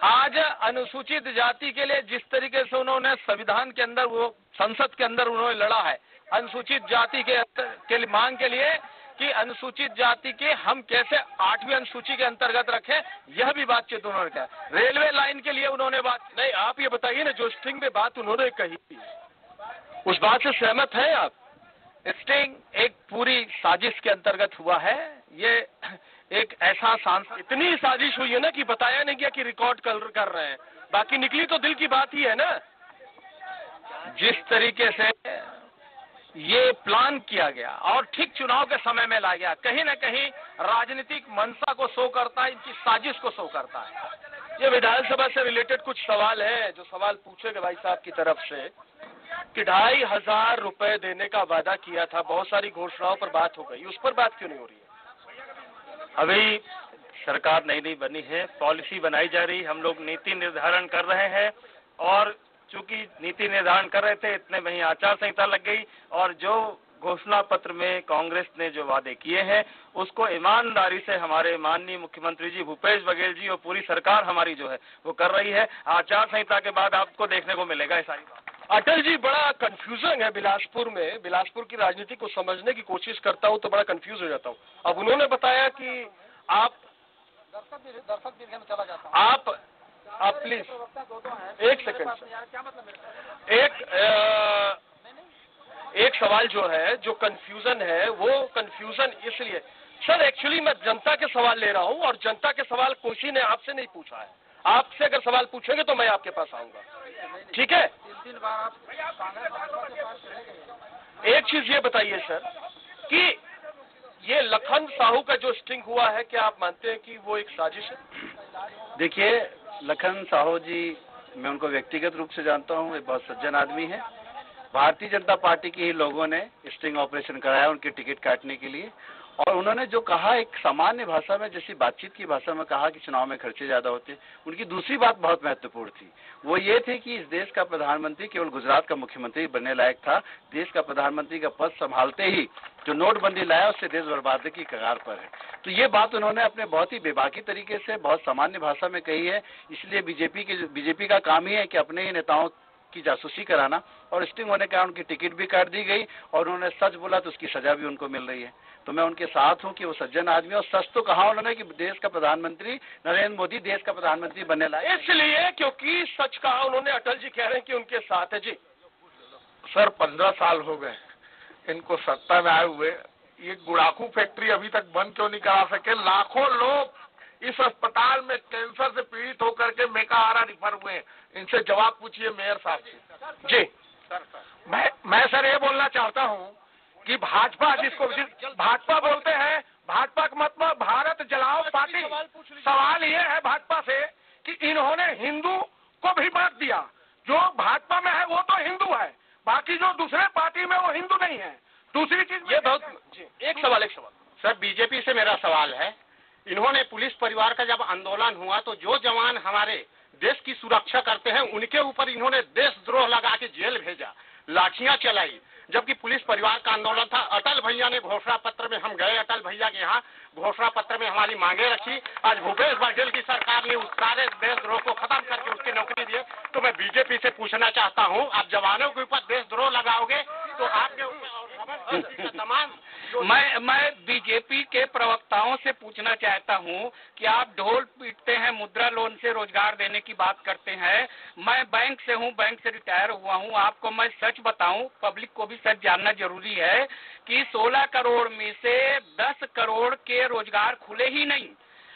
आज अनुसूचित जाति के लिए जिस तरीके से उन्होंने संविधान के अंदर, वो संसद के अंदर उन्होंने लड़ा है अनुसूचित जाति के मांग के लिए कि अनुसूचित जाति के हम कैसे 8वीं अनुसूची के अंतर्गत रखें, यह भी बातचीत उन्होंने किया। रेलवे लाइन के लिए उन्होंने बात नहीं। आप ये बताइए ना, जो स्टिंग में बात उन्होंने कही उस बात से सहमत हैं आप? स्टिंग एक पूरी साजिश के अंतर्गत हुआ है। ये एक ऐसा सांसद, इतनी साजिश हुई है ना कि बताया नहीं गया कि रिकॉर्ड कर रहे हैं, बाकी निकली तो दिल की बात ही है ना। जिस तरीके से ये प्लान किया गया और ठीक चुनाव के समय में ला गया, कहीं न कहीं राजनीतिक मंशा को शो करता है, इनकी साजिश को शो करता है। ये विधानसभा से रिलेटेड कुछ सवाल है, जो सवाल पूछे गए भाई साहब की तरफ से कि 2500 रुपए देने का वादा किया था, बहुत सारी घोषणाओं पर बात हो गई, उस पर बात क्यों नहीं हो रही है? अभी सरकार नई बनी है, पॉलिसी बनाई जा रही, हम लोग नीति निर्धारण कर रहे हैं और चूंकि नीति निर्धारण कर रहे थे, इतने में ही आचार संहिता लग गई और जो घोषणा पत्र में कांग्रेस ने जो वादे किए हैं उसको ईमानदारी से हमारे माननीय मुख्यमंत्री जी भूपेश बघेल जी और पूरी सरकार हमारी जो है वो कर रही है। आचार संहिता के बाद आपको देखने को मिलेगा ये सारी बात। अटल जी, बड़ा कंफ्यूजन है बिलासपुर में। बिलासपुर की राजनीति को समझने की कोशिश करता हूँ तो बड़ा कंफ्यूज हो जाता हूँ। अब उन्होंने बताया कि आप प्लीज एक सेकंड, एक सवाल जो है, जो कंफ्यूजन है, वो कंफ्यूजन इसलिए सर, एक्चुअली मैं जनता के सवाल ले रहा हूँ और जनता के सवाल किसी ने आपसे नहीं पूछा है। आपसे अगर सवाल पूछेंगे तो मैं आपके पास आऊंगा, ठीक है? एक चीज ये बताइए सर कि ये लखन साहू का जो स्टिंग हुआ है, क्या आप मानते हैं कि वो एक साजिश है? देखिए, लखन साहू जी, मैं उनको व्यक्तिगत रूप से जानता हूँ, वे बहुत सज्जन आदमी हैं। भारतीय जनता पार्टी के ही लोगों ने स्टिंग ऑपरेशन कराया उनकी टिकट काटने के लिए, और उन्होंने जो कहा एक सामान्य भाषा में, जैसी बातचीत की भाषा में कहा कि चुनाव में खर्चे ज्यादा होते। उनकी दूसरी बात बहुत महत्वपूर्ण थी, वो ये थी कि इस देश का प्रधानमंत्री केवल गुजरात का मुख्यमंत्री बनने लायक था। देश का प्रधानमंत्री का पद संभालते ही जो नोटबंदी लाया उससे देश बर्बादी की कगार पर है। तो ये बात उन्होंने अपने बहुत ही बेबाकी तरीके से बहुत सामान्य भाषा में कही है। इसलिए बीजेपी का काम ही है कि अपने ही नेताओं की जासूसी कराना, और स्टिंग होने के कारण उनकी टिकट भी काट दी गई, और उन्होंने सच बोला तो उसकी सजा भी उनको मिल रही है। तो मैं उनके साथ हूं कि वो सज्जन आदमी, और सच तो कहा उन्होंने कि देश का प्रधानमंत्री नरेंद्र मोदी देश का प्रधानमंत्री बनने लायक, इसलिए क्योंकि सच कहा उन्होंने। अटल जी कह रहे हैं कि उनके साथ है। जी सर, 15 साल हो गए इनको सत्ता में आए हुए, ये गुड़ाखू फैक्ट्री अभी तक बंद क्यों नहीं करा सके? लाखों लोग इस अस्पताल में कैंसर से पीड़ित होकर के मेकाहारा रिफर हुए हैं। इनसे जवाब पूछिए मेयर साहब से। जी मैं सर ये बोलना चाहता हूँ कि भाजपा, जिसको भाजपा बोलते हैं, भाजपा का मतलब भारत जलाओ पार्टी। सवाल ये है भाजपा से कि इन्होंने हिंदू को भी बांट दिया। जो भाजपा में है वो तो हिंदू है, बाकी जो दूसरे पार्टी में वो हिंदू नहीं है। दूसरी चीज, ये बहुत एक सवाल सर, बीजेपी से मेरा सवाल है, इन्होंने पुलिस परिवार का जब आंदोलन हुआ तो जो जवान हमारे देश की सुरक्षा करते हैं उनके ऊपर इन्होंने देशद्रोह लगा के जेल भेजा, लाठियां चलाई, जबकि पुलिस परिवार का आंदोलन था। अटल भैया ने घोषणा पत्र में, हम गए अटल भैया के यहाँ, घोषणा पत्र में हमारी मांगे रखी। आज भूपेश बघेल की सरकार ने उस सारे देशद्रोह को खत्म करके उसकी नौकरी दिए। तो मैं बीजेपी से पूछना चाहता हूँ, आप जवानों के ऊपर देशद्रोह लगाओगे तो आपके तमाम मैं बीजेपी के प्रवक्ताओं से पूछना चाहता हूं कि आप ढोल पीटते हैं, मुद्रा लोन से रोजगार देने की बात करते हैं। मैं बैंक से हूं, बैंक से रिटायर हुआ हूं। आपको मैं सच बताऊं, पब्लिक को भी सच जानना जरूरी है कि 16 करोड़ में से 10 करोड़ के रोजगार खुले ही नहीं,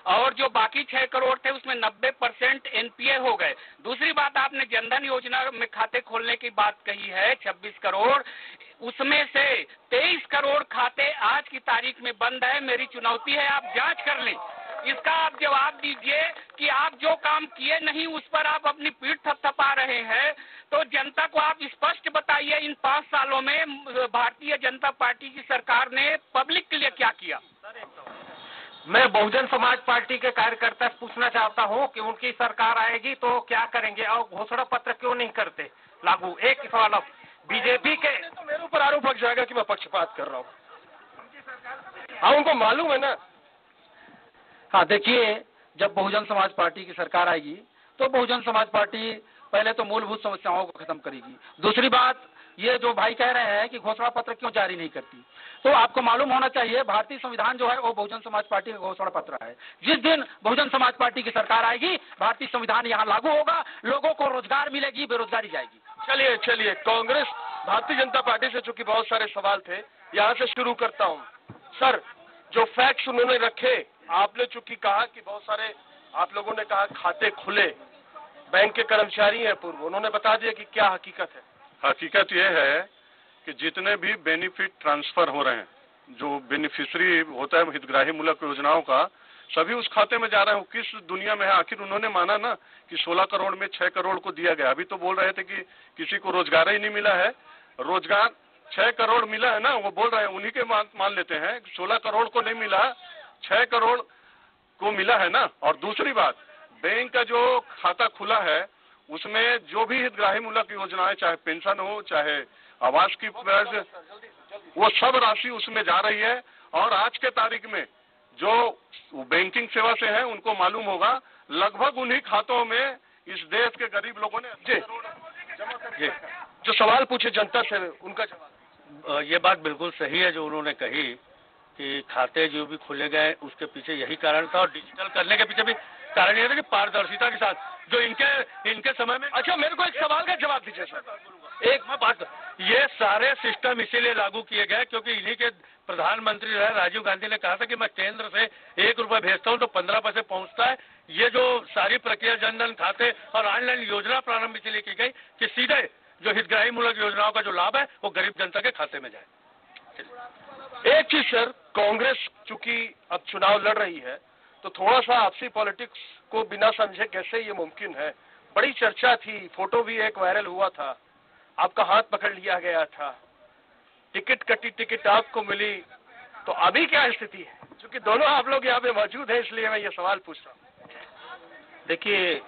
और जो बाकी 6 करोड़ थे उसमें 90% एनपीए हो गए। दूसरी बात, आपने जनधन योजना में खाते खोलने की बात कही है 26 करोड़, उसमें से 23 करोड़ खाते आज की तारीख में बंद है। मेरी चुनौती है, आप जांच कर लें, इसका आप जवाब दीजिए कि आप जो काम किए नहीं उस पर आप अपनी पीठ थपथपा रहे हैं। तो जनता को आप स्पष्ट बताइए, इन 5 सालों में भारतीय जनता पार्टी की सरकार ने पब्लिक के लिए क्या किया? मैं बहुजन समाज पार्टी के कार्यकर्ता से पूछना चाहता हूं कि उनकी सरकार आएगी तो क्या करेंगे, और घोषणा पत्र क्यों नहीं करते लागू? एक सवाल, बीजेपी के तो मेरे ऊपर आरोप लग जाएगा कि मैं पक्षपात कर रहा हूँ। हाँ, उनको मालूम है ना। हाँ, देखिए, जब बहुजन समाज पार्टी की सरकार आएगी तो बहुजन समाज पार्टी पहले तो मूलभूत समस्याओं को खत्म करेगी। दूसरी बात, ये जो भाई कह रहे हैं कि घोषणा पत्र क्यों जारी नहीं करती, तो आपको मालूम होना चाहिए भारतीय संविधान जो है वो बहुजन समाज पार्टी का घोषणा पत्र है। जिस दिन बहुजन समाज पार्टी की सरकार आएगी, भारतीय संविधान यहाँ लागू होगा, लोगों को रोजगार मिलेगी, बेरोजगारी जाएगी। चलिए कांग्रेस, भारतीय जनता पार्टी से चूंकि बहुत सारे सवाल थे, यहाँ से शुरू करता हूँ। सर, जो फैक्ट्स उन्होंने रखे, आपने चूंकि कहा कि बहुत सारे, आप लोगों ने कहा खाते खुले, बैंक के कर्मचारी हैं पूर्व, उन्होंने बता दिया कि क्या हकीकत है। हकीकत यह है कि जितने भी बेनिफिट ट्रांसफर हो रहे हैं, जो बेनिफिशियरी होता है हितग्राही मूलक योजनाओं का, सभी उस खाते में जा रहे हैं। किस दुनिया में है? आखिर उन्होंने माना ना कि 16 करोड़ में 6 करोड़ को दिया गया। अभी तो बोल रहे थे कि किसी को रोजगार ही नहीं मिला है। रोजगार 6 करोड़ मिला है ना, वो बोल रहे हैं, उन्हीं के मान लेते हैं। 16 करोड़ को नहीं मिला, 6 करोड़ को मिला है ना। और दूसरी बात, बैंक का जो खाता खुला है उसमें जो भी हितग्राही मूलक योजनाएं, चाहे पेंशन हो, चाहे आवास की, वो सब राशि उसमें जा रही है। और आज के तारीख में जो बैंकिंग सेवा से है उनको मालूम होगा, लगभग उन्हीं खातों में इस देश के गरीब लोगों ने जी जो सवाल पूछे जनता से उनका जवाब। ये बात बिल्कुल सही है जो उन्होंने कही कि खाते जो भी खोले गए उसके पीछे यही कारण था, और डिजिटल करने के पीछे भी कारण ये था कि पारदर्शिता के साथ जो इनके समय में। अच्छा, मेरे को एक सवाल का जवाब दीजिए सर। एक मैं बात, ये सारे सिस्टम इसीलिए लागू किए गए क्योंकि इन्हीं के प्रधानमंत्री रहे राजीव गांधी ने कहा था कि मैं केंद्र से 1 रुपए भेजता हूं तो 15 पैसे पहुंचता है। ये जो सारी प्रक्रिया जनधन खाते और ऑनलाइन योजना प्रारंभ इसलिए की गई कि सीधे जो हितग्राही मूलक योजनाओं का जो लाभ है वो गरीब जनता के खाते में जाए। एक चीज सर, कांग्रेस चूंकि अब चुनाव लड़ रही है तो थोड़ा सा आपसी पॉलिटिक्स को बिना समझे कैसे ये मुमकिन है। बड़ी चर्चा थी, फोटो भी एक वायरल हुआ था, आपका हाथ पकड़ लिया गया था, टिकट कटी, टिकट आपको मिली, तो अभी क्या स्थिति है? क्योंकि दोनों आप लोग यहाँ पे मौजूद हैं इसलिए मैं ये सवाल पूछ रहा हूँ। देखिए,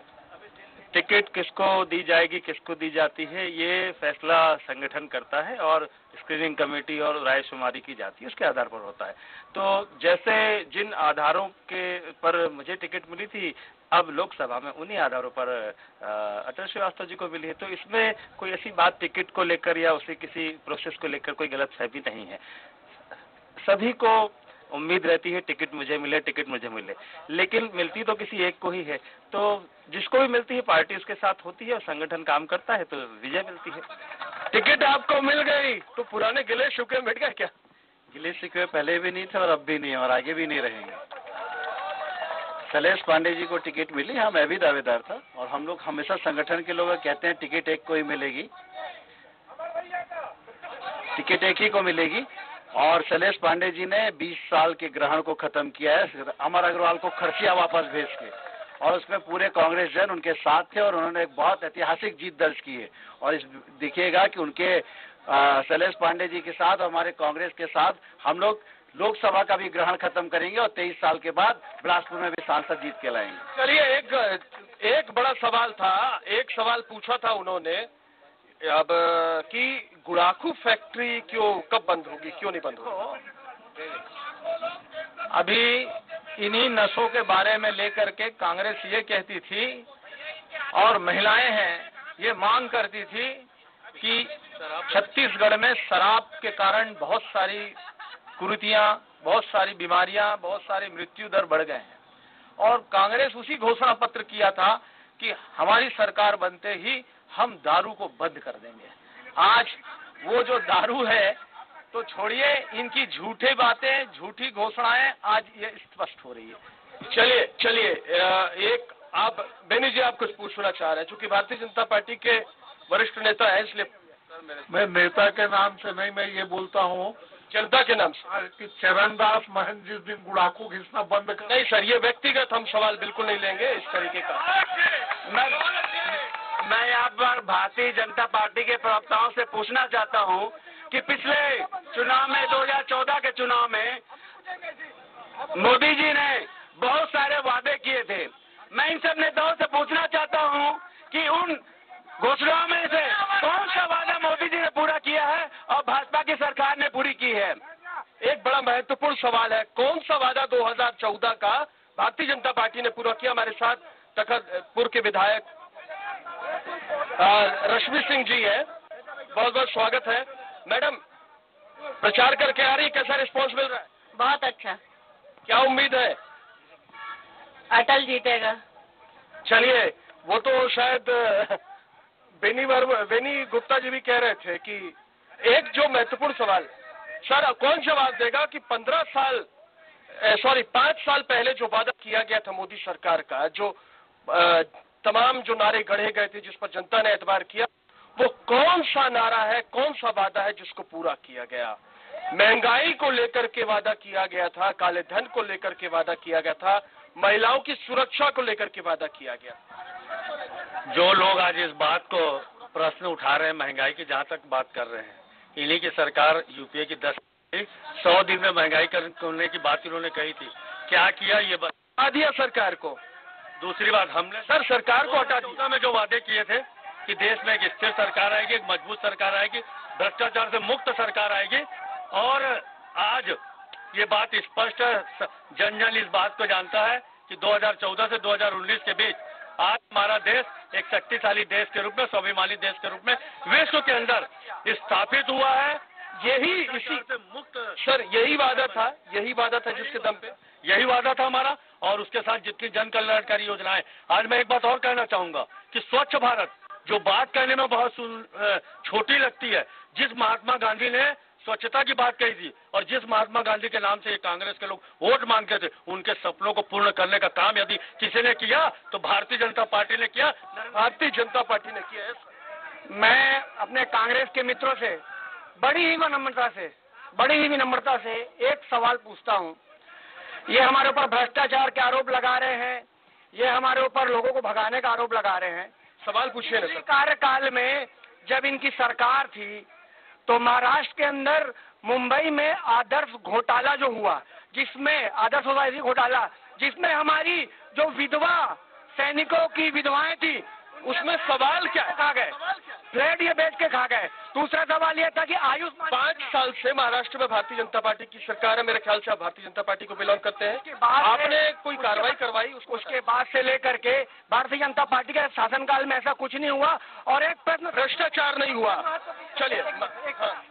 टिकट किसको दी जाएगी, किसको दी जाती है, ये फैसला संगठन करता है और स्क्रीनिंग कमेटी और रायशुमारी की जाती है, उसके आधार पर होता है। तो जैसे जिन आधारों के पर मुझे टिकट मिली थी, अब लोकसभा में उन्हीं आधारों पर अटल श्रीवास्तव जी को मिली है। तो इसमें कोई ऐसी बात टिकट को लेकर या उसे किसी प्रोसेस को लेकर कोई गलतफहमी नहीं है। सभी को उम्मीद रहती है टिकट मुझे मिले, टिकट मुझे मिले, लेकिन मिलती तो किसी एक को ही है। तो जिसको भी मिलती है पार्टी उसके साथ होती है और संगठन काम करता है तो विजय मिलती है। टिकट आपको मिल गई तो पुराने गिले शिकवे मिट गए क्या? गिले शिकवे पहले भी नहीं थे और अब भी नहीं और आगे भी नहीं रहेंगे। शैलेश पांडे जी को टिकट मिली, हाँ मैं भी दावेदार था और हम लोग हमेशा संगठन के लोग कहते हैं टिकट एक को ही मिलेगी, टिकट एक ही को मिलेगी। और शैलेश पांडे जी ने 20 साल के ग्रहण को खत्म किया है, अमर अग्रवाल को खरसिया वापस भेज के, और उसमें पूरे कांग्रेस जन उनके साथ थे और उन्होंने एक बहुत ऐतिहासिक जीत दर्ज की है। और इस देखिएगा कि उनके शैलेश पांडे जी के साथ और हमारे कांग्रेस के साथ हम लोग लोकसभा का भी ग्रहण खत्म करेंगे और 23 साल के बाद बिलासपुर में भी सांसद जीत के लाएंगे। चलिए, एक बड़ा सवाल था, एक सवाल पूछा था उन्होंने अब कि गुड़ाखू फैक्ट्री कब बंद होगी, क्यों नहीं बंद होगी? अभी इन्हीं नशों के बारे में लेकर के कांग्रेस ये कहती थी और महिलाएं हैं ये मांग करती थी कि छत्तीसगढ़ में शराब के कारण बहुत सारी कुरीतियां, बहुत सारी बीमारियां, बहुत सारी मृत्यु दर बढ़ गए हैं। और कांग्रेस उसी घोषणा पत्र किया था कि हमारी सरकार बनते ही हम दारू को बंद कर देंगे। आज वो जो दारू है, तो छोड़िए इनकी झूठी बातें, झूठी घोषणाएं आज ये स्पष्ट हो रही है। चलिए एक आप बेनी जी आप कुछ पूछना चाह रहे हैं, चूंकि भारतीय जनता पार्टी के वरिष्ठ नेता है इसलिए। मैं नेता के नाम से नहीं, मैं ये बोलता हूँ जनता के नाम से कि चरणदास महंत जिस दिन गुड़ाखू घिसना बंद कर। नहीं सर, ये व्यक्तिगत हम सवाल बिल्कुल नहीं लेंगे इस तरीके का। मैं यहाँ पर भारतीय जनता पार्टी के प्रवक्ताओं से पूछना चाहता हूँ कि पिछले चुनाव में 2014 के चुनाव में मोदी जी ने बहुत सारे वादे किए थे। मैं इन सब नेताओं से पूछना चाहता हूँ कि उन घोषणाओं में से कौन सा वादा मोदी जी ने पूरा किया है और भाजपा की सरकार ने पूरी की है? एक बड़ा महत्वपूर्ण सवाल है, कौन सा वादा 2014 का भारतीय जनता पार्टी ने पूरा किया? हमारे साथ तखतपुर के विधायक रश्मि सिंह जी है, बहुत बहुत स्वागत है। मैडम, प्रचार करके आ रही है, कैसा रिस्पॉन्स मिल रहा है? बहुत अच्छा। क्या उम्मीद है? अटल जीतेगा। चलिए, वो तो शायद बेनी गुप्ता जी भी कह रहे थे कि एक जो महत्वपूर्ण सवाल, सर कौन जवाब देगा कि 5 साल पहले जो वादा किया गया था मोदी सरकार का, जो तमाम जो नारे गढ़े गए थे जिस पर जनता ने एतबार किया, वो कौन सा नारा है, कौन सा वादा है जिसको पूरा किया गया? महंगाई को लेकर के वादा किया गया था, काले धन को लेकर के वादा किया गया था, महिलाओं की सुरक्षा को लेकर के वादा किया गया। जो लोग आज इस बात को प्रश्न उठा रहे हैं, महंगाई की जहाँ तक बात कर रहे हैं, इन्हीं की सरकार यूपीए की 100 दिन में महंगाई करने की बात इन्होंने कही थी। क्या किया ये बता दिया सरकार को। दूसरी बात, हमने सर सरकार को हटा दिया। में जो वादे किए थे कि देश में एक स्थिर सरकार आएगी, एक मजबूत सरकार आएगी, भ्रष्टाचार से मुक्त सरकार आएगी, और आज ये बात स्पष्ट है, जन इस बात को जानता है कि 2014 से 2019 के बीच आज हमारा देश एक शक्तिशाली देश के रूप में, स्वाभिमानी देश के रूप में विश्व के अंदर स्थापित हुआ है। यही इसी से मुक्त सर यही वादा था जिसके दम पे यही वादा था हमारा, और उसके साथ जितनी जन कल्याणकारी योजनाएं। आज मैं एक बात और कहना चाहूंगा कि स्वच्छ भारत, जो बात कहने में बहुत छोटी लगती है, जिस महात्मा गांधी ने स्वच्छता की बात कही थी और जिस महात्मा गांधी के नाम से कांग्रेस के लोग वोट मांगते थे, उनके सपनों को पूर्ण करने का काम यदि किसी ने किया तो भारतीय जनता पार्टी ने किया। भारतीय जनता पार्टी ने किया है। मैं अपने कांग्रेस के मित्रों से बड़ी ही विनम्रता से बड़ी ही विनम्रता से एक सवाल पूछता हूँ। ये हमारे ऊपर भ्रष्टाचार के आरोप लगा रहे हैं, ये हमारे ऊपर लोगों को भगाने का आरोप लगा रहे हैं। सवाल पूछिए ना सर। कार्यकाल में जब इनकी सरकार थी तो महाराष्ट्र के अंदर मुंबई में आदर्श घोटाला जो हुआ, जिसमें आदर्श सोसाइटी घोटाला, जिसमें हमारी जो विधवा सैनिकों की विधवाएं थी, उसमें सवाल क्या खा गए, फ्लैट ये बेच के खा गए। दूसरा सवाल यह था कि आयुष्मान 5 साल से महाराष्ट्र में भारतीय जनता पार्टी की सरकार है। मेरे ख्याल से आप भारतीय जनता पार्टी को बिलोंग करते हैं। आपने कोई कार्रवाई करवाई उसके बाद से लेकर के भारतीय जनता पार्टी के शासनकाल में ऐसा कुछ नहीं हुआ। और एक प्रश्न, भ्रष्टाचार नहीं हुआ। चलिए,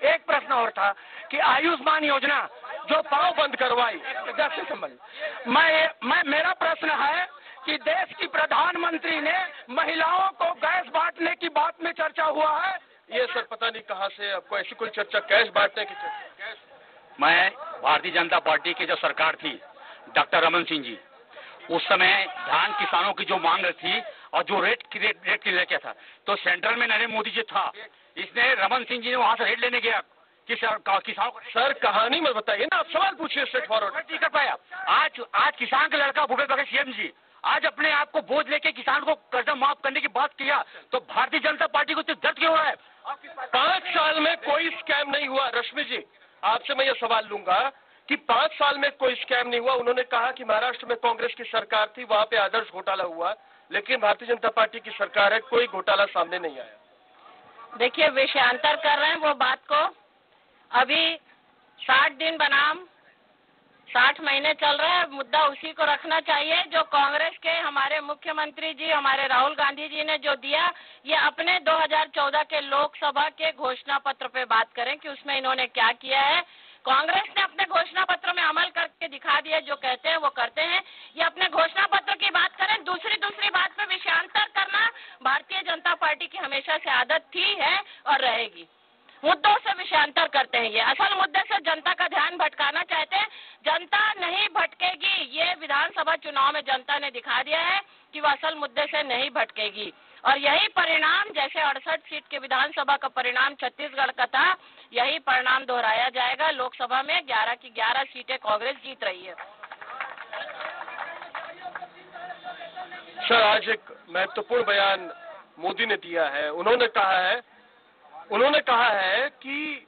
एक प्रश्न और था कि आयुष्मान योजना जो पाँव बंद करवाई, मेरा प्रश्न है कि देश की प्रधानमंत्री ने महिलाओं को गैस बांटने की बात में चर्चा हुआ है। ये सर पता नहीं कहाँ से आपको ऐसी कोई चर्चा, गैस बांटने की चर्चा। मैं भारतीय जनता पार्टी की जो सरकार थी, डॉक्टर रमन सिंह जी, उस समय धान किसानों की जो मांग थी और जो रेट क्लियर किया था, तो सेंट्रल में नरेंद्र मोदी जी था, इसने रमन सिंह जी ने वहां से रेट लेने गया किसानों को। सर कहानी में बताइए ना, आप सवाल पूछिए स्ट्रेट फॉरवर्ड। नहीं कर पाया। आज किसान का लड़का भूपेश बघेल सीएम जी आज अपने आप को बोझ लेके किसान को कर्जा माफ करने की बात किया, तो भारतीय जनता पार्टी को तो दर्द क्यों हो रहा है? 5 साल में कोई स्कैम नहीं हुआ। रश्मि जी, आपसे मैं ये सवाल लूंगा कि 5 साल में कोई स्कैम नहीं हुआ। उन्होंने कहा कि महाराष्ट्र में कांग्रेस की सरकार थी, वहां पे आदर्श घोटाला हुआ, लेकिन भारतीय जनता पार्टी की सरकार है, कोई घोटाला सामने नहीं आया। देखिए, विषयांतर कर रहे हैं वो बात को। अभी 60 दिन बनाम 60 महीने चल रहा है, मुद्दा उसी को रखना चाहिए। जो कांग्रेस के हमारे मुख्यमंत्री जी, हमारे राहुल गांधी जी ने जो दिया, ये अपने 2014 के लोकसभा के घोषणा पत्र पे बात करें कि उसमें इन्होंने क्या किया है। कांग्रेस ने अपने घोषणा पत्र में अमल करके दिखा दिया, जो कहते हैं वो करते हैं। ये अपने घोषणा पत्र की बात करें, दूसरी बात पे विषयांतर करना भारतीय जनता पार्टी की हमेशा से आदत थी, है और रहेगी। मुद्दों से विषयांतर करते हैं। ये असल मुद्दे से जनता का ध्यान भटकाना चाहते हैं। जनता नहीं भटकेगी, ये विधानसभा चुनाव में जनता ने दिखा दिया है कि वह असल मुद्दे से नहीं भटकेगी। और यही परिणाम, जैसे 68 सीट के विधानसभा का परिणाम छत्तीसगढ़ का था, यही परिणाम दोहराया जाएगा। लोकसभा में 11 की 11 सीटें कांग्रेस जीत रही है। सर, आज एक महत्वपूर्ण बयान मोदी ने दिया है। उन्होंने कहा है कि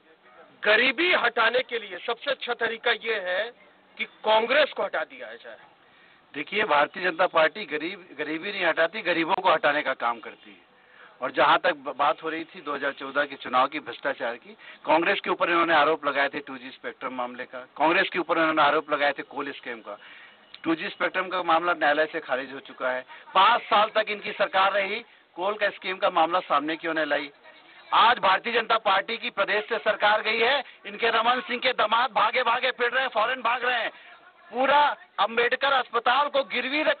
गरीबी हटाने के लिए सबसे अच्छा तरीका ये है कि कांग्रेस को हटा दिया जाए। देखिए, भारतीय जनता पार्टी गरीबी नहीं हटाती, गरीबों को हटाने का काम करती है। और जहां तक बात हो रही थी 2014 के चुनाव की, भ्रष्टाचार की, कांग्रेस के ऊपर इन्होंने आरोप लगाए थे 2G स्पेक्ट्रम मामले का, कांग्रेस के ऊपर इन्होंने आरोप लगाए थे कोल स्कीम का। 2G स्पेक्ट्रम का मामला न्यायालय से खारिज हो चुका है। 5 साल तक इनकी सरकार रही, कोल का स्कीम का मामला सामने क्यों नहीं लाई? आज भारतीय जनता पार्टी की प्रदेश से सरकार गई है, इनके रमन सिंह के दामाद भागे फिर रहे हैं, फॉरेन भाग रहे हैं। पूरा अंबेडकर अस्पताल को गिरवी रख